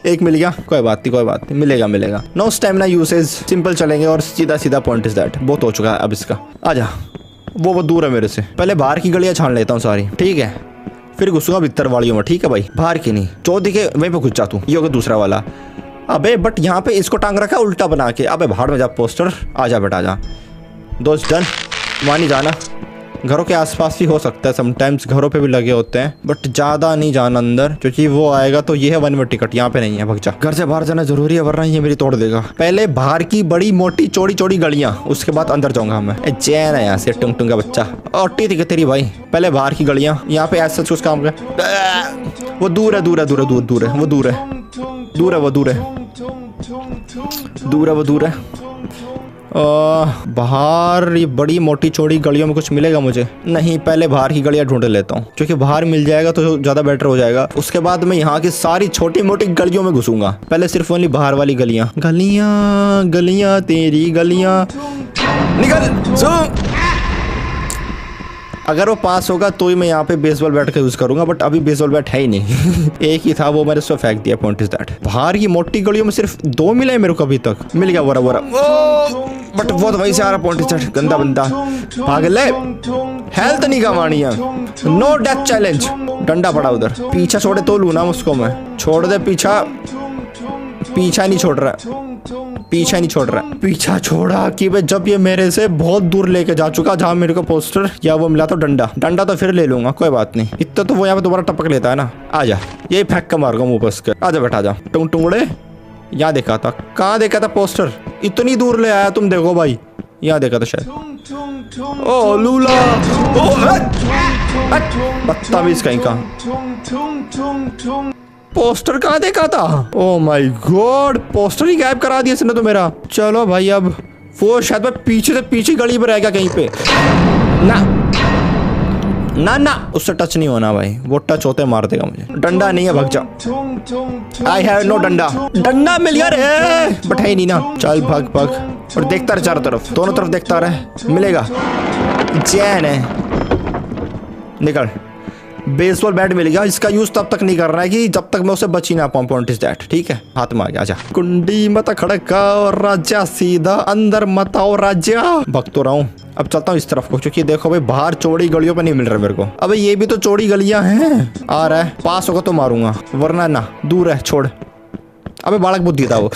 एक मिल गया, कोई बात नहीं, मिलेगा। नो स्टैमिना यूसेज, सिंपल चलेंगे और सीधा पॉइंट इज दैट। बहुत हो चुका है अब इसका। आजा, वो दूर है मेरे से। पहले बाहर की गलियां छान लेता हूँ सारी, ठीक है? फिर घुसूंगा भीतर वालियों में, ठीक है भाई? बाहर की नहीं, चौथी के वहीं पे घुस जा तू। ये होगा दूसरा वाला। अबे बट यहाँ पे इसको टांग रखा उल्टा बना के। अबे भाड़ में जा पोस्टर। आजा बेटा, आजा। दोस्त डन, वहाँ नहीं जाना। घरों के आसपास भी हो सकता है, समटाइम्स घरों पे भी लगे होते हैं, बट ज़्यादा नहीं जाना अंदर, क्योंकि वो आएगा तो ये है 1 वे टिकट। यहाँ पे नहीं है, भग जा। घर से बाहर जाना जरूरी है, वरना ये मेरी तोड़ देगा। पहले बाहर की बड़ी मोटी चौड़ी गलियाँ, उसके बाद अंदर जाऊंगा मैं। चैन है यहाँ से, टुंग का बच्चा। और थी तेरी भाई। पहले बाहर की गलियाँ, यहाँ पे ऐसा कुछ काम कर। वो दूर है, वो दूर है। बाहर ये बड़ी मोटी चौड़ी गलियों में कुछ मिलेगा मुझे? नहीं, पहले बाहर की गलियां ढूंढ लेता हूँ, क्योंकि बाहर मिल जाएगा तो ज्यादा बेटर हो जाएगा। उसके बाद मैं यहाँ की सारी छोटी मोटी गलियों में घुसूंगा। पहले सिर्फ ओनली बाहर वाली गलियां तेरी गलियां। निकल। अगर वो पास होगा तो ही मैं यहाँ पे बेसबॉल बैट का यूज करूंगा, बट अभी बेसबॉल बैट है ही नहीं। एक ही था, वो मैंने उसको फेंक दिया। Point is that. बाहर की मोटी गलियों में सिर्फ 2 मिले मेरे को अभी तक। मिल गया बोरा, बट वो तो वहीं से आ रहा। Point is that. गंदा बंदा, भाग ले। हेल्थ नहीं कमानी है, नो डेथ चैलेंज। डंडा पड़ा उधर, पीछा छोड़े तो लू ना उसको मैं। छोड़ दे पीछा नहीं छोड़ रहा। पीछा छोड़ा कि भाई जब ये मेरे से बहुत दूर लेके जा चुका, जहाँ मेरे को पोस्टर या वो मिला तो डंडा तो फिर ले लूंगा, कोई बात नहीं। इतना तो वो यहाँ पे दोबारा टपक लेता है ना। आजा, ये फेंक कर मारूंगा मुंह पर उसके। आजा बैठा, आजा। टुंगड़े यहाँ देखा था, कहाँ देखा था पोस्टर? इतनी दूर ले आया तुम, देखो भाई। यहाँ देखा था शायद। ओ लूला, ओ बदतमीज कहीं का। पोस्टर कहाँ देखा था? ओ माय गॉड, पोस्टर ही गायब करा दिया इसने तो मेरा। चलो भाई अब वो शायद मैं पीछे से पीछे गली पर रहेगा कहीं पे। ना ना ना, उससे टच नहीं होना भाई, वो टच होते मार देगा मुझे। डंडा नहीं है, भाग जा। आई हैव नो डंडा। डंडा मिल गया रे, बट है नहीं ना। चल भाग भाग और देखता रहे चारों तरफ, दोनों तरफ देखता रहे, मिलेगा। चैन है, निकल। बेसबॉल बैट मिल गया, इसका यूज तब तक नहीं करना है कि जब तक मैं उसे बच ही ना पाऊं। पॉइंट इज दैट, ठीक है। हाथ में आ गया, आजा। कुंडी मत खड़का और राजा सीधा अंदर मत आओ राजा। भग तो रहा हूँ, अब चलता हूँ इस तरफ को, क्योंकि देखो भाई बाहर चौड़ी गलियों पे नहीं मिल रहा मेरे को। अबे ये भी तो चौड़ी गलियां हैं। आ रहा है, पास होगा तो मारूंगा, वरना ना, दूर है, छोड़। अबे बालक बुद्धि था वो।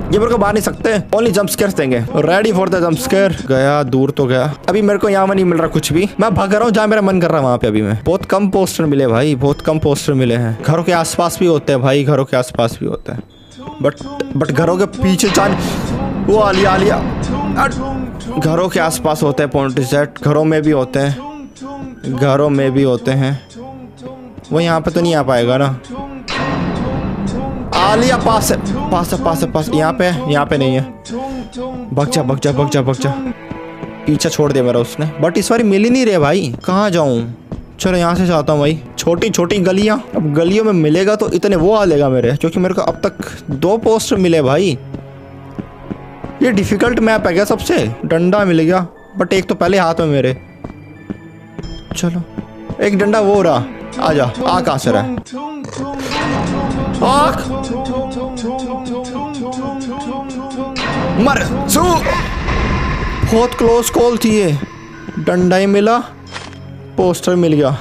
ये मेरे को मार नहीं सकते, ओनली जंप स्केयर देंगे। Ready for the jump scare. गया, दूर तो गया। अभी मेरे को यहाँ में नहीं मिल रहा कुछ भी, मैं भाग रहा हूँ जहाँ मेरा मन कर रहा है वहाँ पे। अभी मैं बहुत कम पोस्टर मिले भाई, बहुत कम पोस्टर मिले हैं। घरों के आसपास भी होते हैं भाई, घरों के आसपास भी होते हैं, बट घरों के पीछे वो आलिया आलिया घरों के आसपास होते हैं। पॉइंट इज दैट, घरों में भी होते हैं, घरों में भी होते हैं। वो यहाँ पे तो नहीं आ पाएगा ना। आलिया पास है, पास है, पास है, पास। यहाँ पे नहीं है। भग जा भग जा भग जा भग जा। पीछा छोड़ दिया मेरा उसने, बट इस बार मिल ही नहीं रहे भाई। कहाँ जाऊँ? चलो यहाँ से जाता हूँ भाई। छोटी छोटी गलियाँ, अब गलियों में मिलेगा तो इतने वो आ लेगा मेरे, क्योंकि मेरे को अब तक 2 पोस्टर मिले भाई। ये डिफिकल्ट मैप है क्या सबसे? डंडा मिल गया, बट एक तो पहले हाथ में मेरे। चलो एक डंडा वो रहा, आजा। आ कहाँ से रहा है? मर सू। बहुत क्लोज कॉल थी ये। डंडा ही मिला, पोस्टर मिल गया।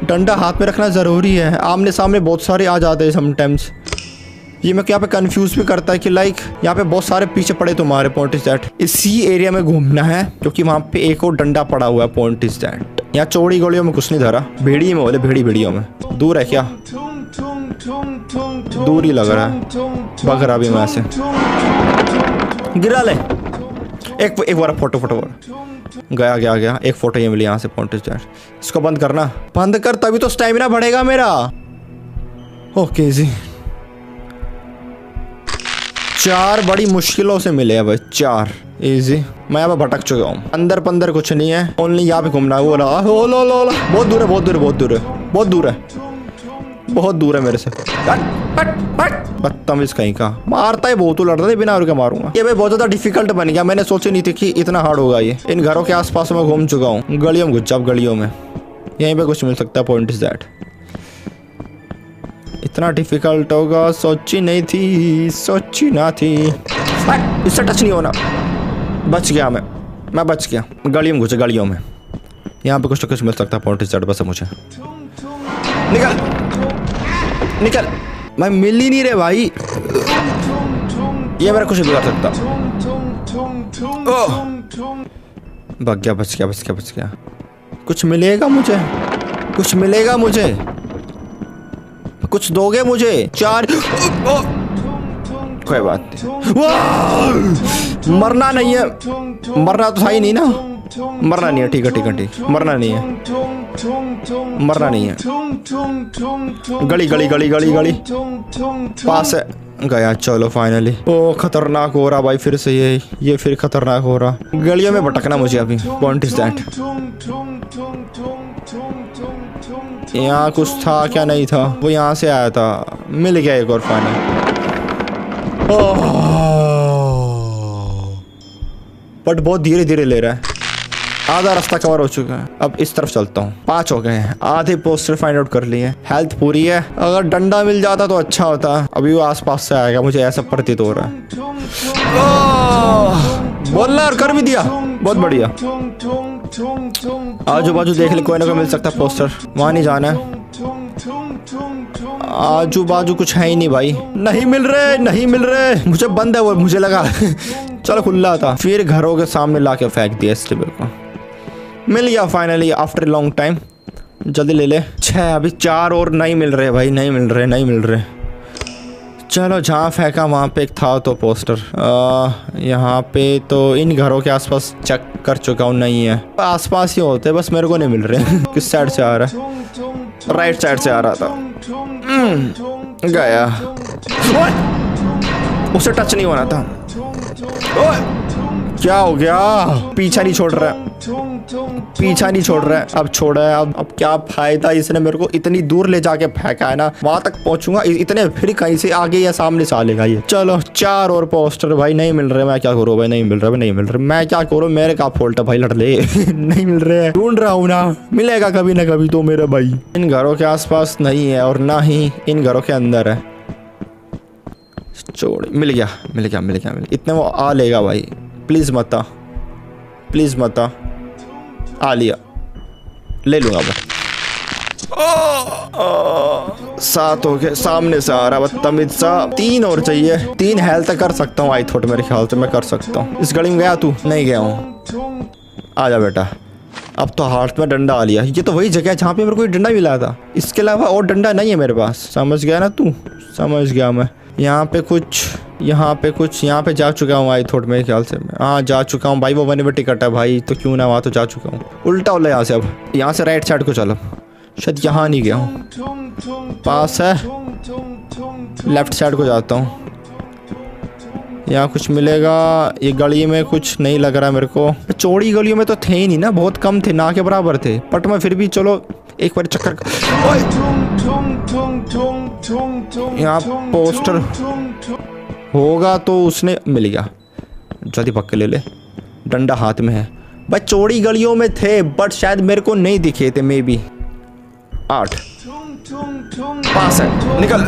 डंडा हाथ में रखना जरूरी है, आमने सामने बहुत सारे आ जाते हैं समटाइम्स। ये मैं यहाँ पे कंफ्यूज भी करता है कि लाइक यहाँ पे बहुत सारे पीछे पड़े तुम्हारे। पॉइंट इज दैट, इसी एरिया में घूमना है, क्योंकि वहाँ पे एक और डंडा पड़ा हुआ है। पॉइंट इज दैट, यहाँ चौड़ी गलियों में कुछ नहीं धरा, भेड़ी में बोले, भेड़ियों में। दूर है क्या? दूर ही लग रहा है। भग रहा भी मैं ऐसे। गिरा ले एक बार फोटो गया। एक फोटो ये मिली यहाँ से। पॉइंट इज दैट, इसको बंद करना, बंद कर, तभी तो स्टैमिना बढ़ेगा मेरा। ओके जी, 4 बड़ी मुश्किलों से मिले हैं भाई, 4 इजी। मैं यहाँ पे भटक चुका हूँ। अंदर पंदर कुछ नहीं है, ओनली यहाँ पे घूमना है। वो ला, ओ लो लो लो, बहुत दूर है, बहुत दूर है, बहुत दूर है, बहुत दूर है, बहुत दूर है मेरे से। बदतमीज कहीं का, मारता है बहुत, लड़ता है बिना और क्या मारूंगा। ये भाई बहुत ज्यादा डिफिकल्ट बन गया, मैंने सोची नहीं थी कि इतना हार्ड होगा ये। इन घरों के आसपास में घूम चुका हूँ, गलियों में घुस जाओ, गलियों में यहीं पे कुछ मिल सकता है। पॉइंट इज दैट, इतना डिफिकल्ट होगा सोची नहीं थी, सोची ना थी। इससे टच नहीं होना। बच गया मैं बच गया। गलियों में घुसे, गलियों में यहाँ पे कुछ तो कुछ मिल सकता है। पॉइंट इज दैट, बस मुझे निकल। मैं मिल ही नहीं रहे भाई, ये मेरा कुछ नहीं बिगाड़ सकता। भाग गया, बच गया। कुछ मिलेगा मुझे, कुछ दोगे मुझे? 4 कोई बात नहीं, मरना नहीं है, मरना तो था ही नहीं ना। मरना नहीं है, ठीक है, मरना नहीं है। गली पास है, गया। चलो फाइनली। ओ खतरनाक हो रहा भाई, फिर से ये फिर खतरनाक हो रहा। गलियों में भटकना मुझे अभी। पॉइंट इज दैट, यहाँ कुछ था क्या? नहीं था, वो यहाँ से आया था। मिल गया एक और फाइनल। बट बहुत धीरे धीरे ले रहा है। आधा रास्ता कवर हो चुका है, अब इस तरफ चलता हूँ। 5 हो गए हैं, आधे पोस्टर फाइंड आउट कर लिए। हेल्थ पूरी है, अगर डंडा मिल जाता तो अच्छा होता। अभी वो आसपास से आएगा, मुझे ऐसा प्रतीत हो रहा है। बोलना और कर भी दिया, बहुत बढ़िया। आजू बाजू देख ले, कोई ना कोई मिल सकता है पोस्टर। वहां नहीं जाना है, आजू बाजू कुछ है ही नहीं भाई। नहीं मिल रहे। मुझे बंद है वो, मुझे लगा चलो खुला था। फिर घरों के सामने लाके फेंक दिया स्टेबल को। मिल गया फाइनली आफ्टर लॉन्ग टाइम। जल्दी ले ले। 6, अभी 4 और नहीं मिल रहे भाई, नहीं मिल रहे। चलो जहाँ फेंका वहाँ पे एक था तो पोस्टर। यहाँ पे तो इन घरों के आसपास चेक कर चुका हूँ, नहीं है। आसपास ही होते बस मेरे को नहीं मिल रहे। किस साइड से आ रहा है? राइट साइड से आ रहा था। गया। उसे टच नहीं होना था। क्या हो गया? पीछा नहीं छोड़ रहा है, पीछा नहीं छोड़ रहा है। अब छोड़ा है। अब क्या फायदा, इसने मेरे को इतनी दूर ले जाके फेंका है ना, वहां तक पहुंचूंगा इतने फिर कहीं से आगे या सामने से आ लेगा ये। चलो 4 और पोस्टर भाई नहीं मिल रहे। मैं क्या करूँ भाई? नहीं मिल रहा, नहीं मिल रहा। मैं क्या करूँ? मेरे का फॉल्ट है भाई, लड़ ले। नहीं मिल रहे, ढूंढ रहा हूँ ना, मिलेगा कभी ना कभी तो मेरा भाई। इन घरों के आसपास नहीं है और ना ही इन घरों के अंदर है। छोड़, मिल गया मिल गया मिल गया मिल गया। इतने वो आ लेगा भाई। प्लीज मत आ, प्लीज मत आ। आ लिया, ले लूंगा मैं। 7 हो गए। सामने से आ रहा बदतमीज सा। 3 और चाहिए। 3 हेल्थ कर सकता हूँ। आई थॉट मेरे ख्याल से मैं कर सकता हूँ। इस गली में गया तू? नहीं गया हूँ। आ जा बेटा। अब तो हाथ में डंडा आ लिया। ये तो वही जगह है जहाँ पे मेरे को डंडा मिला था। इसके अलावा और डंडा नहीं है मेरे पास। समझ गया ना तू? समझ गया मैं। यहाँ पे कुछ, यहाँ पे कुछ, यहाँ पे जा चुका हूँ आई थॉट मेरे ख्याल से मैं। हाँ जा चुका हूँ भाई। वो वन वे टिकट है भाई, तो क्यों ना, वहाँ तो जा चुका हूँ। उल्टा उल्टा यहाँ से। अब यहाँ से राइट साइड को चलो। शायद यहाँ नहीं गया हूँ। पास है, लेफ्ट साइड को जाता हूँ। यहाँ कुछ मिलेगा? ये गली में कुछ नहीं लग रहा मेरे को। चौड़ी गलियों में तो थे ही नहीं ना, बहुत कम थे, ना के बराबर थे। बट मैं फिर भी चलो एक बार चक्कर। यहाँ पोस्टर होगा तो उसने मिल गया। जल्दी पक्के ले ले, डंडा हाथ में है भाई। चौड़ी गलियों में थे बट शायद मेरे को नहीं दिखे थे। मे बी 8 पास है। निकल।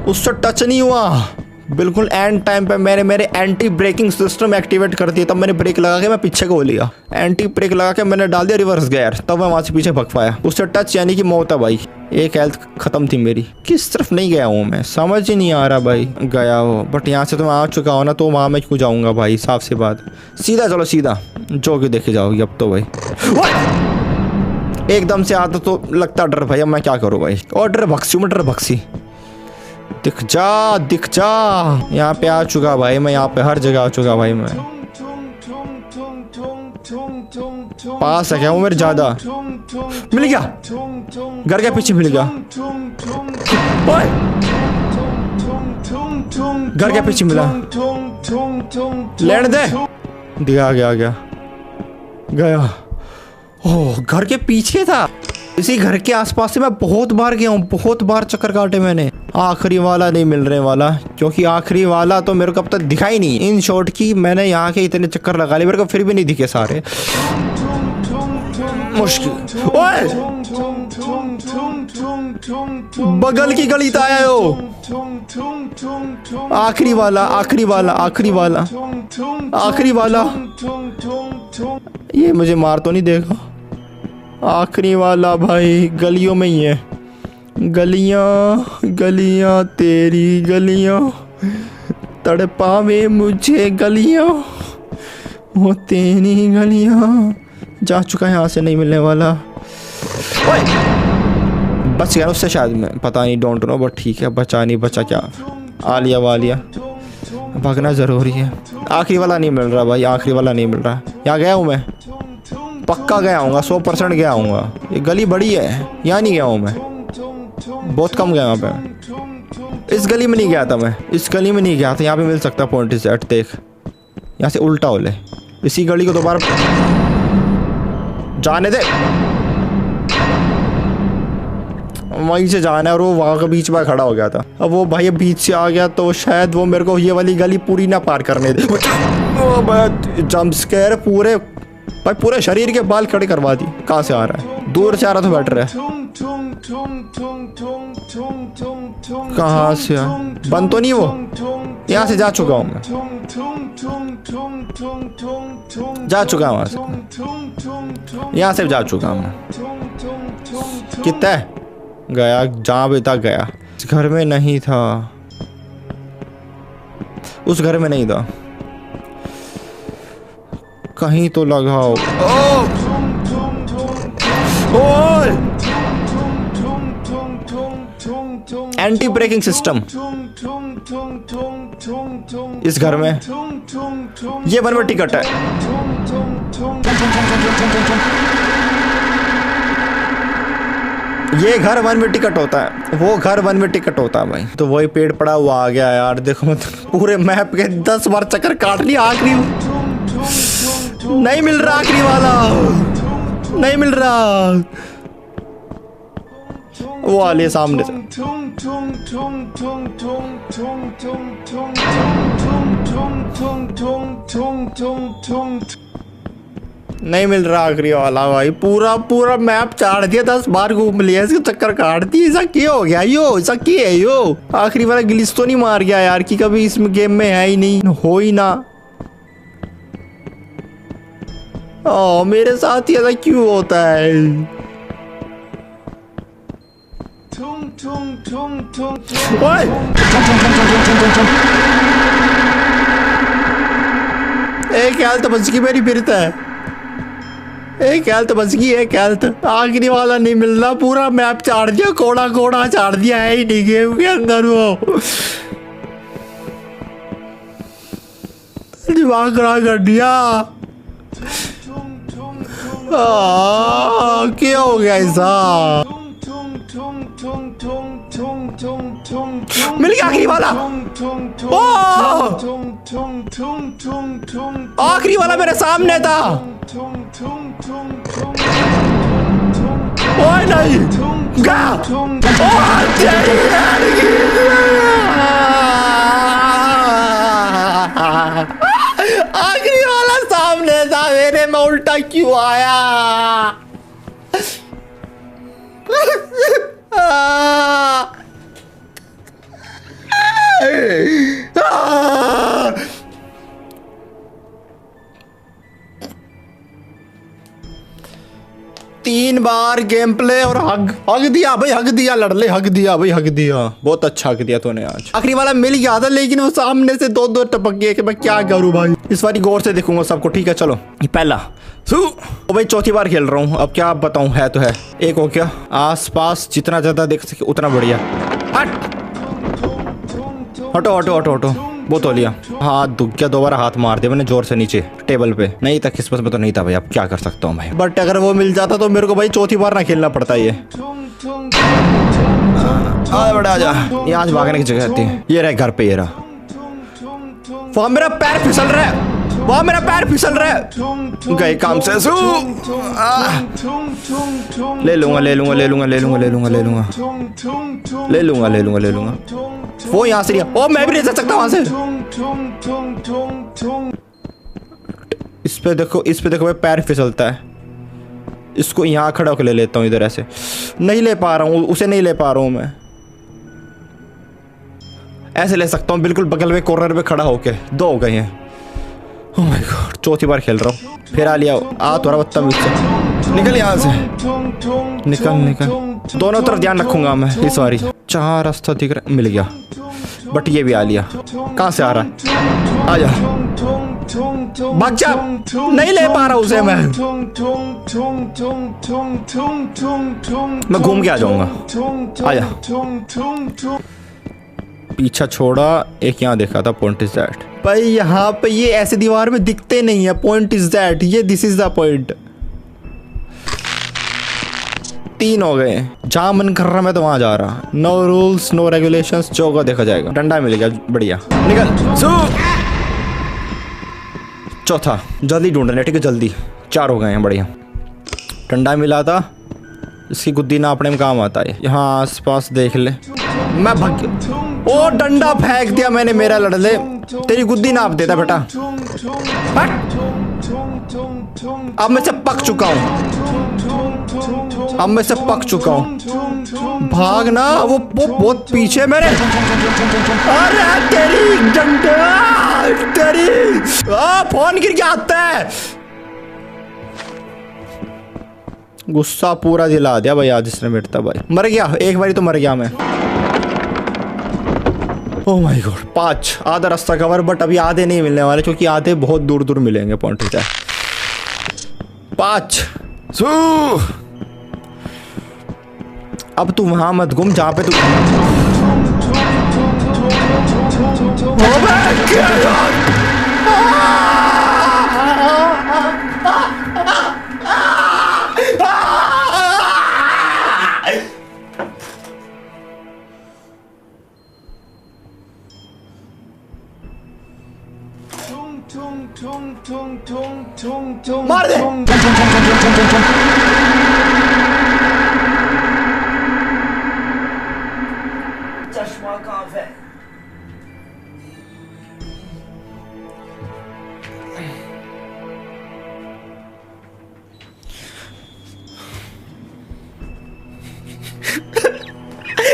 उससे टच नहीं हुआ। बिल्कुल एंड टाइम पे मैंने मेरे एंटी ब्रेकिंग सिस्टम एक्टिवेट कर दिया। तब मैंने ब्रेक लगा के मैं पीछे को लिया। एंटी ब्रेक लगा के मैंने डाल दिया रिवर्स गियर। तब मैं वहां से पीछे भग पाया। उससे टच यानी कि मौत है भाई। एक हेल्थ खत्म थी मेरी। किस तरफ नहीं गया हूँ मैं, समझ ही नहीं आ रहा भाई। गया हो बट यहाँ से तो मैं आ चुका हूँ ना, तो वहाँ मैं क्यों जाऊँगा भाई? साफ सी बात। सीधा चलो, सीधा जो कि देखे जाओगी अब तो भाई। एकदम से आता तो लगता डर भाई। अब मैं क्या करूँ भाई? और डर भक्सी में, डर भक्सी। दिख जा, दिख जा। यहाँ पे आ चुका भाई मैं। यहाँ पे हर जगह आ चुका भाई मैं। पास है क्या वो मेरे? ज्यादा मिल गया। घर के पीछे मिल गया। घर के पीछे मिला। लेने दे। दिया गया गया गया। ओह, घर के पीछे था। इसी घर के आसपास से मैं बहुत बार गया हूँ, बहुत बार चक्कर काटे मैंने। आखिरी वाला नहीं मिल रहे वाला, क्योंकि आखिरी वाला तो मेरे को अब तक दिखा ही नहीं। इन शॉर्ट की मैंने यहाँ के इतने चक्कर लगा लिए, मेरे को फिर भी नहीं दिखे सारे। मुश्किल। ओए बगल की गली तो आया हो। आखिरी वाला, आखिरी वाला, आखिरी वाला, आखिरी वाला। ये मुझे मार तो नहीं देगा। आखिरी वाला भाई गलियों में ही है। गलियां गलियां तेरी गलियां, तड़पावे मुझे गलियां, वो तेरी गलियां। जा चुका है, यहाँ से नहीं मिलने वाला। बच गया उससे शायद, मैं पता नहीं, डोंट नो, बट ठीक है। बचा नहीं बचा क्या, आ लिया वा लिया। भागना ज़रूरी है। आखिरी वाला नहीं मिल रहा भाई, आखिरी वाला नहीं मिल रहा। यहाँ गया हूँ मैं, पक्का गया हूँगा, 100% गया हूँगा। ये गली बड़ी है, यहाँ नहीं गया हूँ मैं, बहुत कम गया वहाँ पे। इस गली में नहीं गया था मैं, इस गली में नहीं गया था। यहाँ पे मिल सकता पॉइंट सेट, देख यहाँ से उल्टा हो ले। इसी गली को दोबारा जाने दे, वहीं से जाना है। और वो वहाँ के बीच में खड़ा हो गया था। अब वो भाई बीच से आ गया तो शायद वो मेरे को ये वाली गली पूरी ना पार करने दे। जंप स्केयर पूरे भाई, पूरे शरीर के बाल खड़े करवा दी। कहाँ से आ रहा है? दूर से आ रहा तो बेटर है। कहाँ से आ? बंद तो नहीं वो? यहाँ से जा चुका हूँ मैं, जा चुका हूँ वहाँ से, यहाँ से जा चुका हूँ मैं। कितना गया? जहाँ भी तक गया। इस घर में नहीं था, उस घर में नहीं था, कहीं तो लगाओ। एंटी ब्रेकिंग सिस्टम इस घर में। ये 1 वे टिकट है। ये घर 1 वे टिकट होता है, वो घर 1 वे टिकट होता है भाई। तो वही पेड़ पड़ा हुआ आ गया यार। देखो मतलब पूरे मैप के 10 बार चक्कर काट लिया। आखिरी नहीं मिल रहा, आखिरी वाला नहीं मिल रहा। वो वाले सामने से नहीं मिल रहा आखिरी वाला भाई। पूरा मैप चाड़ दिया, 10 बार घूम लिया, इसके चक्कर काट दिए। ऐसा क्या हो गया यो? ऐसा क्या है यो? आखिरी वाला ग्लिच तो नहीं मार गया यार कि कभी इसमें गेम में है ही नहीं, हो ही ना। ओ मेरे साथ ही ऐसा क्यों होता है? ओए! एक हेल्थ बच गई मेरी, फिर है एक हेल्थ बच गई, एक हेल्थ। आखिरी वाला नहीं मिल रहा, पूरा मैप चाड़ दिया, कोड़ा चाड़ दिया है ही नहीं गेम के अंदर। वो दिमाग खराब कर दिया। क्या हो गया ऐसा? मिल गया आखिरी वाला। आखिरी वाला मेरे सामने था। ओए नहीं गा। आखिरी वाला सामने था मेरे, में उल्टा क्यों आया? तीन बार गेम प्ले और हग दिया भाई, हग दिया लड़ले, हग दिया भाई, हग दिया। बहुत अच्छा हग दिया तूने आज। आखिरी वाला मिल गया था लेकिन वो सामने से दो टपक गए कि मैं क्या करूं भाई। इस बारी गौर से देखूंगा सबको। ठीक है चलो, ये पहला तो भाई चौथी बार खेल रहा हूँ। अब क्या बताऊं, है तो है। एक हो क्या, आस पास जितना ज्यादा देख सके उतना बढ़िया। हटो हटो हटो हटो, वो तो लिया। हाथ दुख गया, दोबारा हाथ मार दिया मैंने जोर से नीचे टेबल पे। नहीं था किस्मत में तो नहीं था भाई, अब क्या कर सकता हूँ भाई। बट अगर वो मिल जाता तो मेरे को भाई चौथी बार ना खेलना पड़ता। ये बड़ा आजा, यहाँ से भागने की जगह थी। ये रहा घर पे, ये रहा। वहाँ मेरा पैर फिसल रहा है, वहाँ मेरा पैर फिसल रहा है। गए काम से। ले लूंगा ले लूंगा ले लूंगा ले लूंगा ले लूंगा ले लूंगा ले लूंगा ले लूंगा ले लूंगा। वो यहाँ से ओ मैं भी नहीं जा सकता वहां से। इस पे देखो भाई पैर फिसलता है। इसको यहाँ खड़ा होकर ले लेता हूँ इधर। ऐसे नहीं ले पा रहा हूँ, उसे नहीं ले पा रहा हूँ मैं। ऐसे ले सकता हूँ बिल्कुल बगल में कॉर्नर पे खड़ा होके। 2 हो गए हैं। ओह माय गॉड, चौथी बार खेल रहा हूँ। फिर आ लिया, आ थोड़ा बदतमीज से। निकल यहाँ से, निकल। दोनों तरफ ध्यान रखूंगा मैं इस बारी। 4 रास्ता दिख रहा, मिल गया। बट ये भी आ लिया। कहाँ से आ रहा है? आ जा, भाग जा। नहीं ले पा रहा उसे मैं घूम के आ जाऊंगा। आ जा। पीछा छोड़ा। एक यहाँ देखा था, पॉइंट इज दैट। भाई यहाँ पे ये ऐसे दीवार में दिखते नहीं है, पॉइंट इज दैट। ये दिस इज द पॉइंट। 3 हो गए। जहाँ मन कर रहा मैं तो वहां जा रहा। नो रूल्स नो रेगुलेशंस, जो होगा देखा जाएगा। डंडा मिल गया, बढ़िया। निकल। चौथा जल्दी ढूंढने, ठीक है जल्दी। 4 हो गए हैं, बढ़िया। डंडा मिला था, इसकी गुद्दी नापने में काम आता है। यहाँ आस पास देख ले। मैं भाग, ओ डंडा फेंक दिया मैंने मेरा लड़ले। तेरी गुद्दी नाप देता बेटा। अब मैं से पक चुका हूँ, अब मैं से पक चुका हूँ। भागना, वो बहुत पीछे मेरे। अरे तेरी डंडा, तेरी फोन गिर गया आता है। गुस्सा पूरा दिला दिया भाई आज इसने मिटता भाई। मर गया एक बारी तो, मर गया मैं। ओह माय गॉड, 5 आधा रास्ता कवर। बट अभी आधे नहीं मिलने वाले क्योंकि आधे बहुत दूर दूर मिलेंगे। पॉइंट है 5। अब तू वहां मत घूम जहां पे तू मार दे। चश्मा कहाँ है?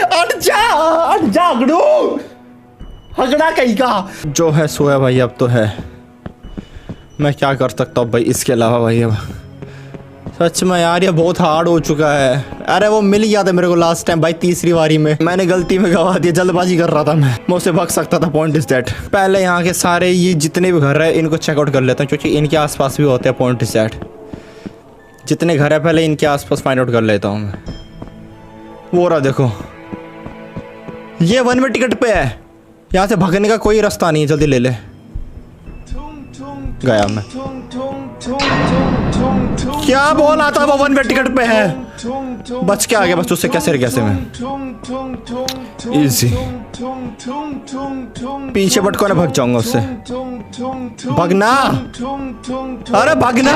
हट जा गड़ू, हगड़ा कहीं का। जो है सोया भाई, अब तो है, मैं क्या कर सकता हूँ भाई इसके अलावा भाई। अब सच में यार ये बहुत हार्ड हो चुका है। अरे वो मिल गया था मेरे को लास्ट टाइम भाई, तीसरी बारी में मैंने गलती में गवा दिया, जल्दबाजी कर रहा था मैं उससे भाग सकता था। पॉइंट इज दैट, पहले यहाँ के सारे ये जितने भी घर है इनको चेकआउट कर लेता हूँ, क्योंकि इनके आसपास भी होते हैं। पॉइंट इज दैट, जितने घर है पहले इनके आसपास फाइंड आउट कर लेता हूँ मैं। वो रहा देखो, ये 1 वे टिकट पे है, यहाँ से भागने का कोई रास्ता नहीं है, जल्दी ले ले। गया मैं, क्या बोला था वो 1 वे टिकट पे है, बच के आ गया बस उससे। कैसे मैं इजी पीछे भटको ना, भाग जाऊंगा उससे। भागना, अरे भागना,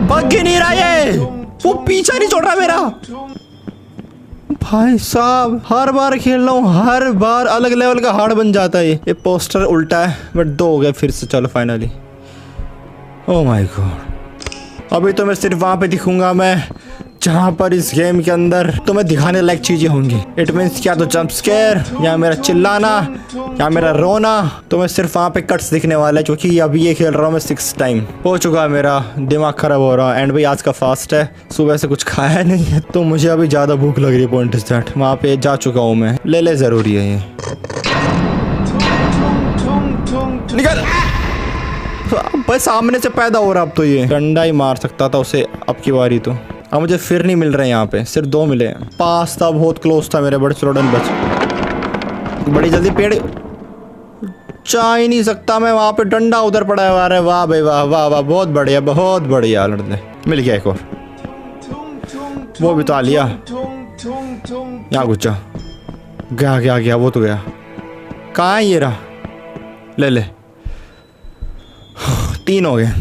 भाग ही नहीं रहा ये, वो पीछा नहीं छोड़ रहा मेरा। भाई साहब हर बार खेल रहा हूँ, हर बार अलग लेवल का हार्ड बन जाता है ये पोस्टर उल्टा है, बट 2 हो गए फिर से। चलो फाइनली, ओह माय गॉड। अभी तो मैं सिर्फ वहां पे दिखूंगा मैं जहां पर इस गेम के अंदर तुम्हें दिखाने लायक चीजें होंगी। इट मीन्स क्या तो जंप स्केयर, या मेरा चिल्लाना, या मेरा रोना, तो मैं सिर्फ वहां पे कट्स दिखने वाला है, क्योंकि अभी ये खेल रहा हूँ मैं 6 टाइम हो चुका है, मेरा दिमाग खराब हो रहा है। एंड भाई आज का फास्ट है, सुबह से कुछ खाया नहीं है, तो मुझे अभी ज्यादा भूख लग रही है। पॉइंट इज दैट, वहां पे जा चुका हूँ मैं, ले जरूरी है ये। निकल भाई, सामने से पैदा हो रहा अब तो ये डंडा ही मार सकता था उसे अब की बारी तो। अब मुझे फिर नहीं मिल रहे यहाँ पे, सिर्फ 2 मिले। पास था, बहुत क्लोज था मेरे, बड़े स्लोडन बच बड़ी जल्दी पेड़ जा ही नहीं सकता मैं, वहाँ पे डंडा उधर पड़ा है। अरे वाह भाई वाह वाह वाह, बहुत बढ़िया लड़ने मिल गया एक और, वो भी तो आ लिया। यहाँ घुसा, गया वो तो गया। कहाँ है ये रहा, ले 3 हो गए।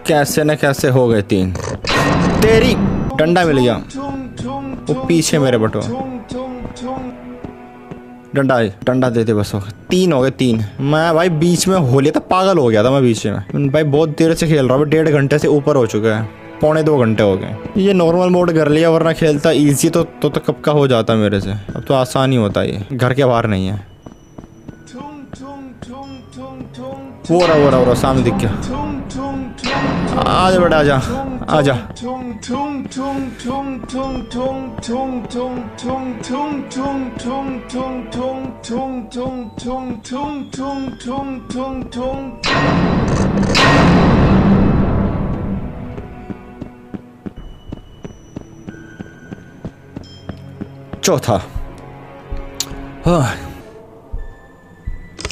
कैसे न कैसे हो गए 3। तेरी डंडा मिल गया, वो पीछे मेरे बटो। डंडा देते बस, हो 3 हो गए 3। मैं भाई बीच में हो लिया था, पागल हो गया था मैं बीच में भाई। बहुत देर से खेल रहा हूँ, 1.5 घंटे से ऊपर हो चुका है, 2.25 घंटे हो गए। ये नॉर्मल मोड कर लिया, वरना खेलता ईजी तो कब का हो जाता मेरे से। अब तो आसान ही होता है, ये घर के बाहर नहीं है। वो रहा सामने दिख गया। आजा बेटा, आजा। चौथा,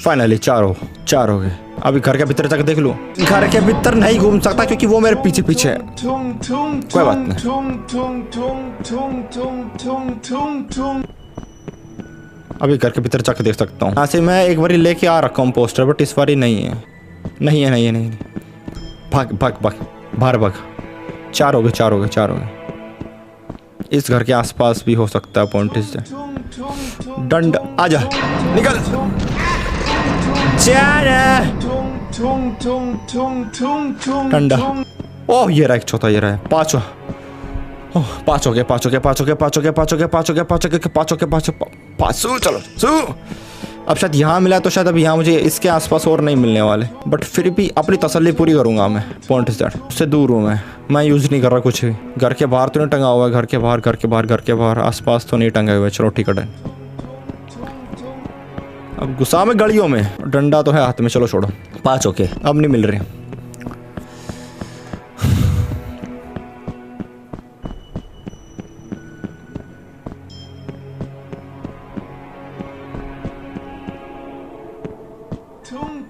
फाइनली 4 हो गए। अभी घर के भीतर जाकर देख लूं। घर के भीतर नहीं घूम सकता क्योंकि वो मेरे पीछे है। कोई बात नहीं, अभी घर के भीतर जाकर देख सकता हूँ। यहाँ से मैं एक बारी लेके आ रखा हूँ पोस्टर, बट इस बारी नहीं है। भाग बाहर भाग। 4 हो गए। इस घर के आसपास भी हो सकता है। पॉइंट से डंडा, आजा, निकल डंडा। ओह ये रहा एक चौथा, ये रहा है 5 हो गए। चलो अब शायद यहाँ मिला, तो शायद अब यहाँ मुझे इसके आसपास और नहीं मिलने वाले, बट फिर भी अपनी तसल्ली पूरी करूंगा मैं। पॉइंट इज दैट, उससे दूर हूँ मैं यूज नहीं कर रहा कुछ भी। घर के बाहर तो नहीं टंगा हुआ है, घर के बाहर आसपास तो नहीं टंगा हुआ है। चलो ठीक है, अब गुस्सा में गलियों में। डंडा तो है हाथ में, चलो छोड़ो। 5 ओके, अब नहीं मिल रही।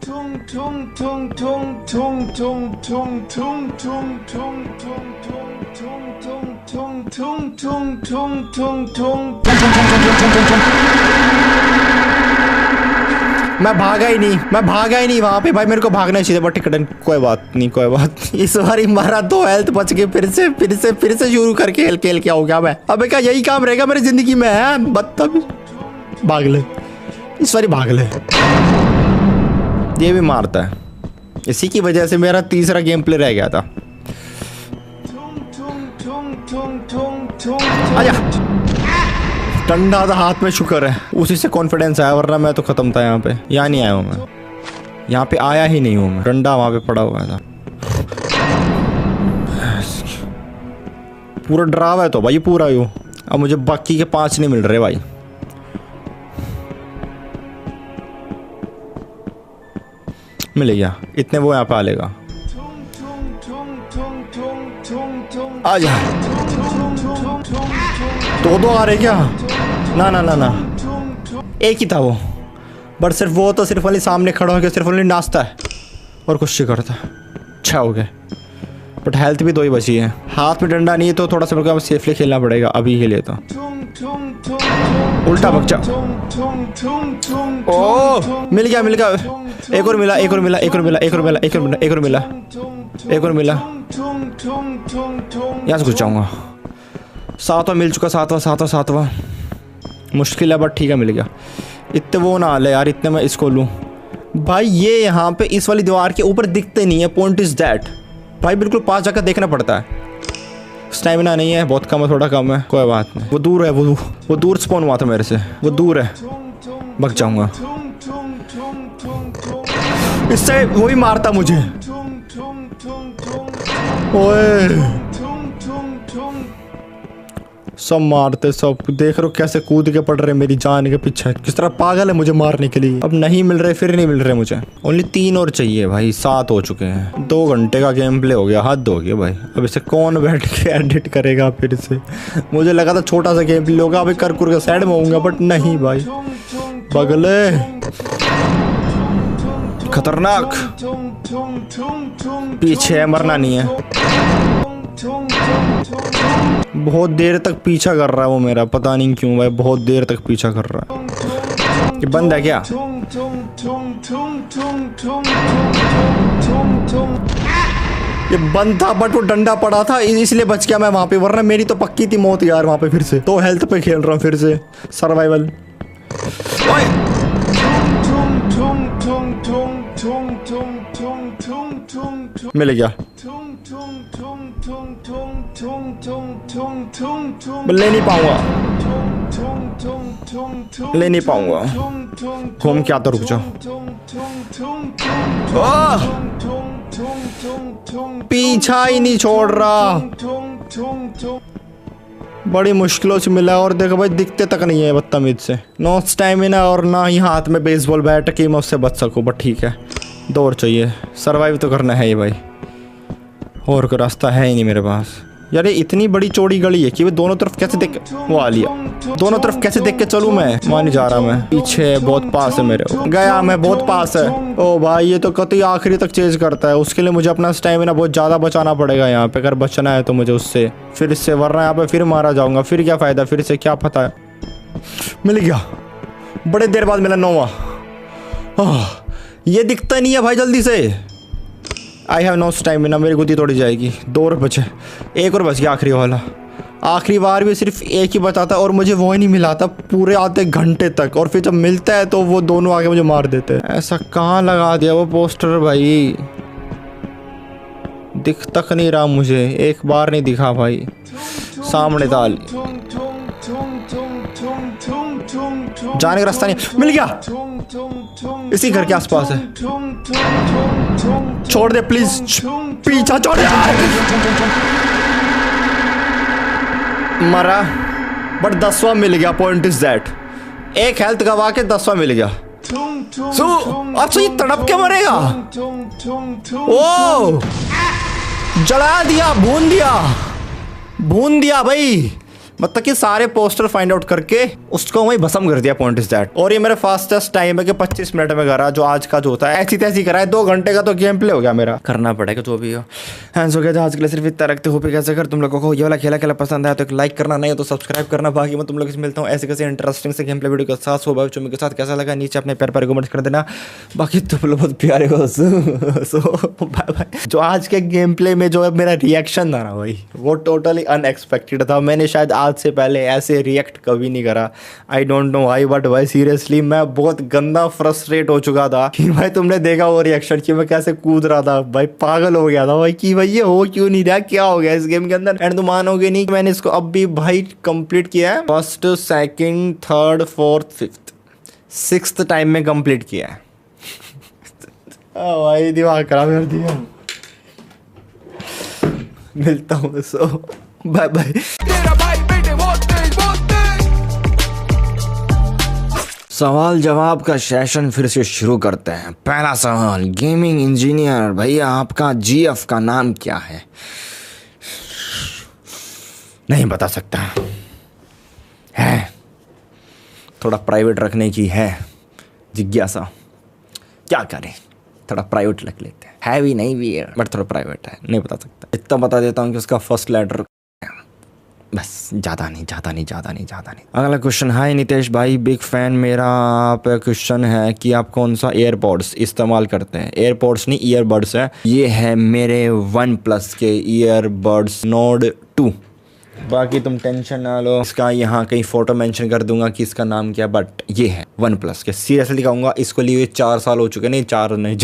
मैं भागा ही नहीं वहां पे भाई, मेरे को भागना चाहिए बट टिकट कोई बात नहीं। इस बार मारा 2 हेल्थ बच के फिर से शुरू करके खेल क्या हो गया मैं। अबे क्या यही काम रहेगा मेरी जिंदगी में है? बदतमीज, भाग ले इस बारी, भाग ले। ये भी मारता है, इसी की वजह से मेरा तीसरा गेम प्ले रह गया था। आजा, डंडा था हाथ में, शुक्र है उसी से कॉन्फिडेंस आया, वरना मैं तो खत्म था यहाँ पे। यहाँ नहीं आया हूँ मैं, यहाँ पे आया ही नहीं हूँ मैं। डंडा वहाँ पे पड़ा हुआ था। पूरा डरावा है तो भाई, पूरा यूँ। अब मुझे बाकी के 5 नहीं मिल रहे भाई। मिल गया, इतने वो यहाँ पे आ लेगा। आजा, 2 आ रहे क्या? ना, एक ही था वो, बट सिर्फ वो तो सिर्फ वाली सामने खड़ा होकर सिर्फ वाली नाचता है और कुछ नहीं करता। अच्छा हो गया, बट हेल्थ भी 2 ही बची है। हाथ में डंडा नहीं है तो थोड़ा सा मेरे को सेफली खेलना पड़ेगा अभी के लिए। तो उल्टा बच्चा, ओ मिल गया। एक और मिला। यहाँ से घुस जाऊंगा। 7वां मिल चुका, 7वां मुश्किल है बट ठीक है, मिल गया। इतने वो ना ले यार, इतने मैं इसको लूँ भाई। ये यहाँ पे इस वाली दीवार के ऊपर दिखते नहीं है। पॉइंट इज दैट भाई, बिल्कुल पास जाकर देखना पड़ता है। स्टैमिना नहीं है, बहुत कम है, थोड़ा कम है, कोई बात नहीं। वो दूर है, वो दूर स्पॉन हुआ था मेरे से, वो दूर है, भाग जाऊंगा। इससे वही मारता मुझे। ओए सब मारते सब, देख रहे हो कैसे कूद के पड़ रहे मेरी जान के पीछे, किस तरह पागल है मुझे मारने के लिए। अब नहीं मिल रहे, फिर नहीं मिल रहे मुझे। ओनली 3 और चाहिए भाई, 7 हो चुके हैं। 2 घंटे का गेम प्ले हो गया, हद हो गया भाई। अब इसे कौन बैठ के एडिट करेगा फिर से? मुझे लगा था छोटा सा गेम प्ले होगा, अभी कर के साइड में होऊंगा, बट नहीं भाई, बगले खतरनाक। पीछे मरना नहीं है। बहुत देर तक पीछा कर रहा है वो मेरा, पता नहीं क्यों भाई, बहुत देर तक पीछा कर रहा है। ये बंद है क्या? ये बंद था बट वो डंडा पड़ा था, इसलिए बच गया मैं वहां पे, वरना मेरी तो पक्की थी मौत यार वहां पे। फिर से 2 हेल्थ पे खेल रहा हूँ, फिर से सर्वाइवल। मिल गया, ले नहीं पाऊंगा। घूम के आता, रुक जाओ। पीछा ही नहीं छोड़ रहा, बड़ी मुश्किलों से मिला। और देखो भाई, दिखते तक नहीं है बदतमीज से। नो स्टैमिना और ना ही हाथ में बेसबॉल बैट कि मैं उससे बच सकूं, बट ठीक है। 2 और चाहिए, सर्वाइव तो करना है ये भाई, और कोई रास्ता है ही नहीं मेरे पास। यार ये इतनी बड़ी चौड़ी गली है कि मैं दोनों तरफ कैसे देख, वो आ लिया, दोनों तरफ कैसे देख के चलूं मैं? मान नहीं जा रहा मैं, पीछे बहुत पास है मेरे, गया मैं, बहुत पास है। ओ भाई ये तो कतई आखिरी तक चेज करता है, उसके लिए मुझे अपना स्टैमिना बहुत ज़्यादा बचाना पड़ेगा यहाँ पे, अगर बचना है तो मुझे उससे, फिर इससे, वरना यहाँ पे फिर मारा जाऊँगा, फिर क्या फ़ायदा, फिर से क्या पता है। मिल गया, बड़े देर बाद मिला 9वां। ये दिखता नहीं है भाई जल्दी से। आई हैव नो स्टैमिना, मेरी गुद्दी तोड़ी जाएगी। 2 और बचे, 1 और बच गया, आखिरी वाला। आखिरी बार भी सिर्फ 1 ही बताता और मुझे वो ही नहीं मिला था पूरे आधे घंटे तक, और फिर जब मिलता है तो वो दोनों आगे मुझे मार देते हैं। ऐसा कहाँ लगा दिया वो पोस्टर भाई, दिख तक नहीं रहा मुझे, एक बार नहीं दिखा भाई। सामने दाल, जाने का रास्ता नहीं। मिल गया, इसी घर के आसपास है। छोड़ दे प्लीज, पीछा छोड़ दे। मरा, बट 10वां मिल गया। पॉइंट इज दैट, 1 हेल्थ गवा के 10वां मिल गया। अब तो ये तड़प के मरेगा। ओ जला दिया, भून दिया भाई, मतलब कि सारे पोस्टर फाइंड आउट करके उसको वही भस्म कर दिया। Point is that. और ये मेरा फास्टेस्ट टाइम है कि 25 मिनट में करा, जो आज का जो होता है ऐसी तैसी करा है। 2 घंटे का तो गेम प्ले हो गया मेरा। करना पड़ेगा जो भी हो। हैंड्स हो गया आज के लिए सिर्फ इतना रखते हो। कैसे अगर तुम लोगों को ये वाला खेला पसंद आया तो एक लाइक करना, नहीं हो तो सब्सक्राइब करना। बाकी मैं तुम लोगों से मिलता हूँ ऐसे कैसे इंटरेस्टिंग से गेम प्ले वीडियो के साथ। सुबह चुमी के साथ कैसा लगा नीचे अपने पैर पर कमेंट कर देना। बाकी तुम लोग बहुत प्यारे हो। सो बाय बाय। जो आज के गेम प्ले में जो मेरा रिएक्शन था ना भाई, वो टोटली अनएक्सपेक्टेड था। मैंने शायद आज से पहले ऐसे रिएक्ट कभी नहीं करा। I don't know why, but भाई सीरियसली मैं बहुत गंदा फ्रस्ट्रेट हो चुका था कि भाई तुमने देखा वो रिएक्शन कि मैं कैसे कूद रहा था। भाई पागल हो गया था भाई कि भाई ये हो क्यों नहीं रहा, क्या हो गया इस गेम के अंदर। एंड तुम मानोगे नहीं, मैंने इसको अब भी भाई कंप्लीट किया है। First, second, third, fourth, fifth, 6th time में कंप्लीट किया है। भाई दिमाग खराब कर दिया। मिलता हूँ। सो बाय बाय। सवाल जवाब का सेशन फिर से शुरू करते हैं। पहला सवाल, गेमिंग इंजीनियर भैया आपका जीएफ का नाम क्या है? नहीं बता सकता है, थोड़ा प्राइवेट रखने की है जिज्ञासा। क्या करें, थोड़ा प्राइवेट रख लेते हैं। है भी नहीं भी है, बट थोड़ा प्राइवेट है, नहीं बता सकता। इतना बता देता हूँ कि उसका फर्स्ट लेटर, बस ज़्यादा नहीं। अगला क्वेश्चन, हाय नितेश भाई, बिग फैन मेरा। आप क्वेश्चन है कि आप कौन सा एयरपॉड्स इस्तेमाल करते हैं? एयरपॉड्स नहीं, ईयरबड्स है। ये है मेरे OnePlus के ईयरबड्स Nord 2। बाकी तुम टेंशन ना लो, इसका यहाँ कहीं फोटो मेंशन कर दूंगा कि इसका नाम क्या, बट ये है OnePlus के। सीरियसली कहूँगा, इसको लिए 4 साल हो चुके, नहीं 4 नहीं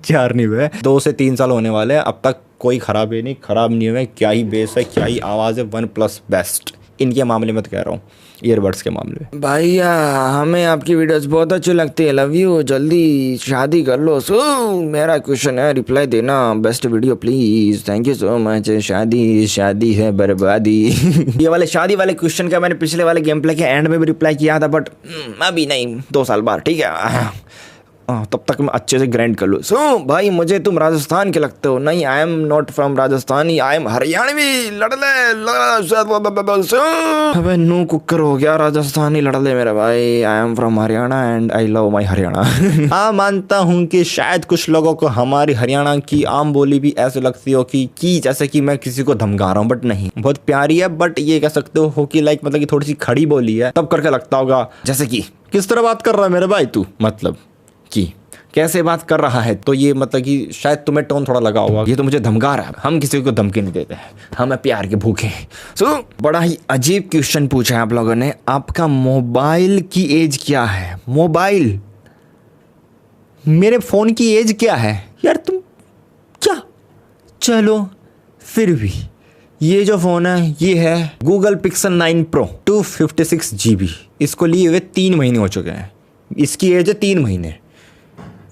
4 नहीं हुए, 2 से 3 साल होने वाले हैं। अब तक कोई खराब नहीं हुए। क्या ही बेस है, क्या ही आवाज़ है। OnePlus बेस्ट इनके मामले में तो कह रहा हूँ, ईयरबड्स के मामले में। भैया हमें आपकी वीडियोस बहुत अच्छी लगती है, लव यू, जल्दी शादी कर लो। सो मेरा क्वेश्चन है, रिप्लाई देना, best video please, thank you so much. शादी है बर्बादी। ये वाले शादी वाले क्वेश्चन का मैंने पिछले वाले गेम प्ले के एंड में भी रिप्लाई किया था, बट अभी नहीं, 2 साल बाद, ठीक है। तब तक मैं अच्छे से ग्राइंड कर लूँ। सो भाई मुझे तुम राजस्थान के लगते हो। नहीं, I am not from Rajasthan, I am Haryanvi. अबे नू कुकर हो गया, राजस्थानी लड़ले मेरा भाई। I am from Haryana and I love my Haryana. हाँ, मानता हूँ कि शायद कुछ लोगों को हमारी हरियाणा की आम बोली भी ऐसे लगती हो कि जैसे कि मैं किसी को धमका रहा हूँ, बट नहीं, बहुत प्यारी है। बट ये कह सकते हो कि लाइक मतलब कि थोड़ी सी खड़ी बोली है, तब करके लगता होगा जैसे कि किस तरह बात कर रहा है मेरे भाई तू, मतलब कि कैसे बात कर रहा है। तो ये मतलब कि शायद तुम्हें टोन थोड़ा लगा होगा, ये तो मुझे धमका रहा है। हम किसी को धमकी नहीं देते हैं, हम प्यार के भूखे हैं। सो बड़ा ही अजीब क्वेश्चन पूछा है आप लोगों ने, आपका मोबाइल की एज क्या है? मोबाइल, मेरे फोन की एज क्या है यार? तुम क्या, चलो फिर भी ये जो फ़ोन है ये है Google Pixel 9 Pro 256 GB। इसको लिए हुए 3 महीने हो चुके हैं। इसकी एज है 3 महीने।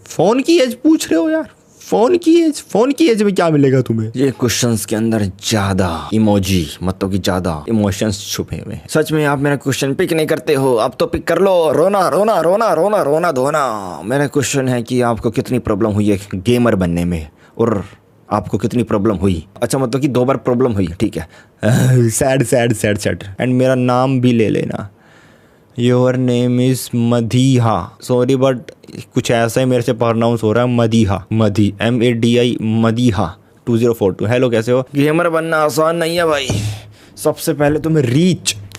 फ़ोन की एज पूछ रहे हो यार? फ़ोन की एज में क्या मिलेगा तुम्हें? ये क्वेश्चंस के अंदर ज़्यादा इमोजी, मतलब कि ज़्यादा इमोशंस छुपे हुए। सच में आप मेरा क्वेश्चन पिक नहीं करते हो, अब तो पिक कर लो। रोना रोना रोना रोना रोना धोना। मेरा क्वेश्चन है कि आपको कितनी प्रॉब्लम हुई है गेमर बनने में, और आपको कितनी प्रॉब्लम हुई? अच्छा, मतलब कि 2 बार प्रॉब्लम हुई, ठीक है। सैड। एंड मेरा नाम भी ले लेना। Your name is Madiha. Sorry but कुछ ऐसा ही मेरे से प्रोनाउंस हो रहा है, मदीहा, MADI, मदीहा 2042। हेलो, कैसे हो? गेमर बनना आसान नहीं है भाई। सबसे पहले तुम्हें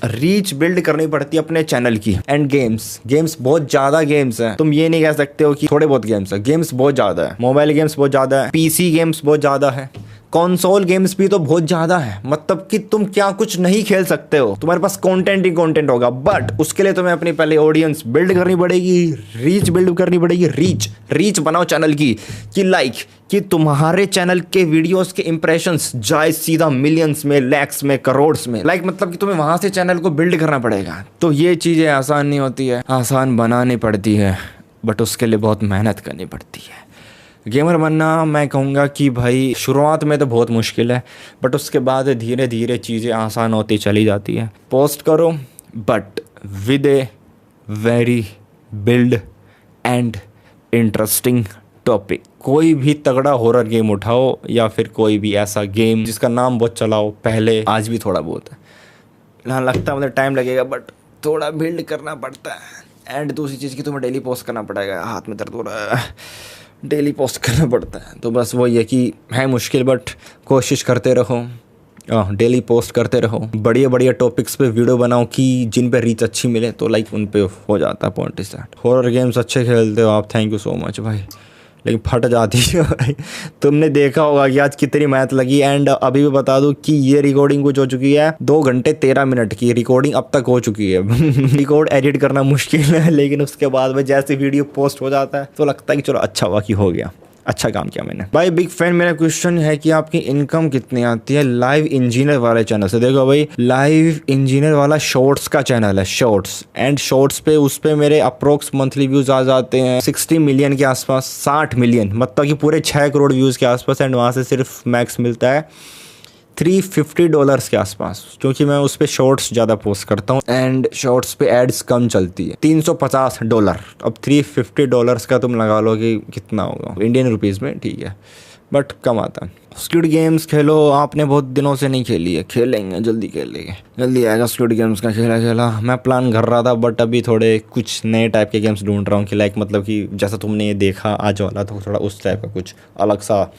रीच बिल्ड करनी पड़ती है अपने चैनल की। एंड गेम्स बहुत ज़्यादा गेम्स हैं। तुम ये नहीं कह सकते हो कि थोड़े बहुत गेम्स हैं। गेम्स बहुत ज़्यादा है, मोबाइल गेम्स बहुत ज़्यादा है, PC गेम्स बहुत ज़्यादा है, कंसोल गेम्स भी तो बहुत ज़्यादा है। मतलब कि तुम क्या कुछ नहीं खेल सकते हो, तुम्हारे पास कंटेंट ही कंटेंट होगा। बट उसके लिए तुम्हें अपनी पहले ऑडियंस बिल्ड करनी पड़ेगी, रीच बिल्ड करनी पड़ेगी। रीच बनाओ चैनल की, कि लाइक कि तुम्हारे चैनल के वीडियोस के इंप्रेशंस जाए सीधा मिलियंस में, लैक्स में, करोड्स में। लाइक मतलब कि तुम्हें वहाँ से चैनल को बिल्ड करना पड़ेगा। तो ये चीज़ें आसान नहीं होती है, आसान बनानी पड़ती है, बट उसके लिए बहुत मेहनत करनी पड़ती है। गेमर बनना मैं कहूँगा कि भाई शुरुआत में तो बहुत मुश्किल है, बट उसके बाद धीरे धीरे चीज़ें आसान होती चली जाती है। पोस्ट करो but with a very build and interesting topic. कोई भी तगड़ा हॉरर गेम उठाओ, या फिर कोई भी ऐसा गेम जिसका नाम बहुत चलाओ पहले, आज भी थोड़ा बहुत है, हाँ लगता है मतलब टाइम लगेगा, बट थोड़ा बिल्ड करना पड़ता है। एंड दूसरी चीज़ की तुम्हें डेली पोस्ट करना पड़ेगा, हाथ में दर्द हो रहा है, डेली पोस्ट करना पड़ता है। तो बस वही है कि है मुश्किल, बट कोशिश करते रहो, डेली पोस्ट करते रहो, बढ़िया बढ़िया टॉपिक्स पे वीडियो बनाओ कि जिन पे रीच अच्छी मिले, तो लाइक उन पे हो जाता है पॉइंट स्टार्ट। हॉरर गेम्स अच्छे खेलते हो आप, थैंक यू सो मच भाई, लेकिन फट जाती है भाई। तुमने देखा होगा कि आज कितनी मेहनत लगी। एंड अभी भी बता दूं कि ये रिकॉर्डिंग कुछ हो चुकी है 2 घंटे 13 मिनट की रिकॉर्डिंग अब तक हो चुकी है। रिकॉर्ड एडिट करना मुश्किल है, लेकिन उसके बाद में जैसे वीडियो पोस्ट हो जाता है तो लगता है कि चलो अच्छा हुआ कि हो गया, अच्छा काम किया मैंने। भाई बिग फैन, मेरा क्वेश्चन है कि आपकी इनकम कितनी आती है लाइव इंजीनियर वाले चैनल से? देखो भाई, लाइव इंजीनियर वाला शॉर्ट्स का चैनल है, शॉर्ट्स, एंड शॉर्ट्स पे उस पे मेरे अप्रोक्स मंथली व्यूज आ जाते हैं 60 मिलियन के आसपास, 60 मिलियन मतलब कि पूरे 6 करोड़ व्यूज़ के आसपास। एंड वहाँ से सिर्फ मैक्स मिलता है $350 के आसपास, क्योंकि मैं उस पर शॉर्ट्स ज़्यादा पोस्ट करता हूँ एंड शॉर्ट्स पे एड्स कम चलती है। $350, अब $350 का तुम लगा लो कि कितना होगा इंडियन रुपीज़ में, ठीक है, बट कम आता है। स्क्विड गेम्स खेलो, आपने बहुत दिनों से नहीं खेली है, खेलेंगे, जल्दी खेलेंगे, जल्दी आएगा स्क्विड गेम्स का। खेला मैं प्लान कर रहा था, बट अभी थोड़े कुछ नए टाइप के गेम्स ढूंढ रहा हूँ कि लाइक मतलब कि जैसा तुमने ये देखा आज वाला, तो थोड़ा उस टाइप का कुछ अलग सा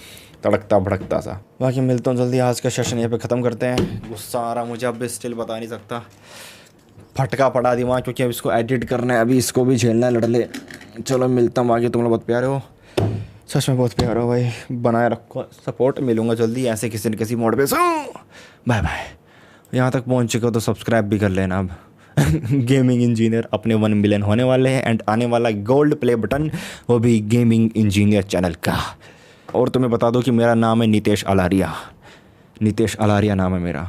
तड़कता भड़कता सा। बाकी मिलता हूँ जल्दी, आज का सेशन यहाँ पे ख़त्म करते हैं। गुस्सा आ रहा मुझे, अब भी स्टिल बता नहीं सकता, फटका पड़ा दिमाग, क्योंकि अब इसको एडिट करना है, अभी इसको भी झेलना है, लड़ले। चलो मिलता हूँ आगे, तुम लोग बहुत प्यारे हो, सच में बहुत प्यारे हो भाई, बनाए रखो सपोर्ट, मिलूंगा जल्दी ऐसे किसी न किसी मोड पे। Bye bye. यहाँ तक पहुँच चुके हो तो सब्सक्राइब भी कर लेना अब। गेमिंग इंजीनियर अपने 1 मिलियन होने वाले हैं, एंड आने वाला गोल्ड प्ले बटन वो भी गेमिंग इंजीनियर चैनल का। और तुम्हें बता दो कि मेरा नाम है नितेश अलारिया, नितेश अलारिया नाम है मेरा।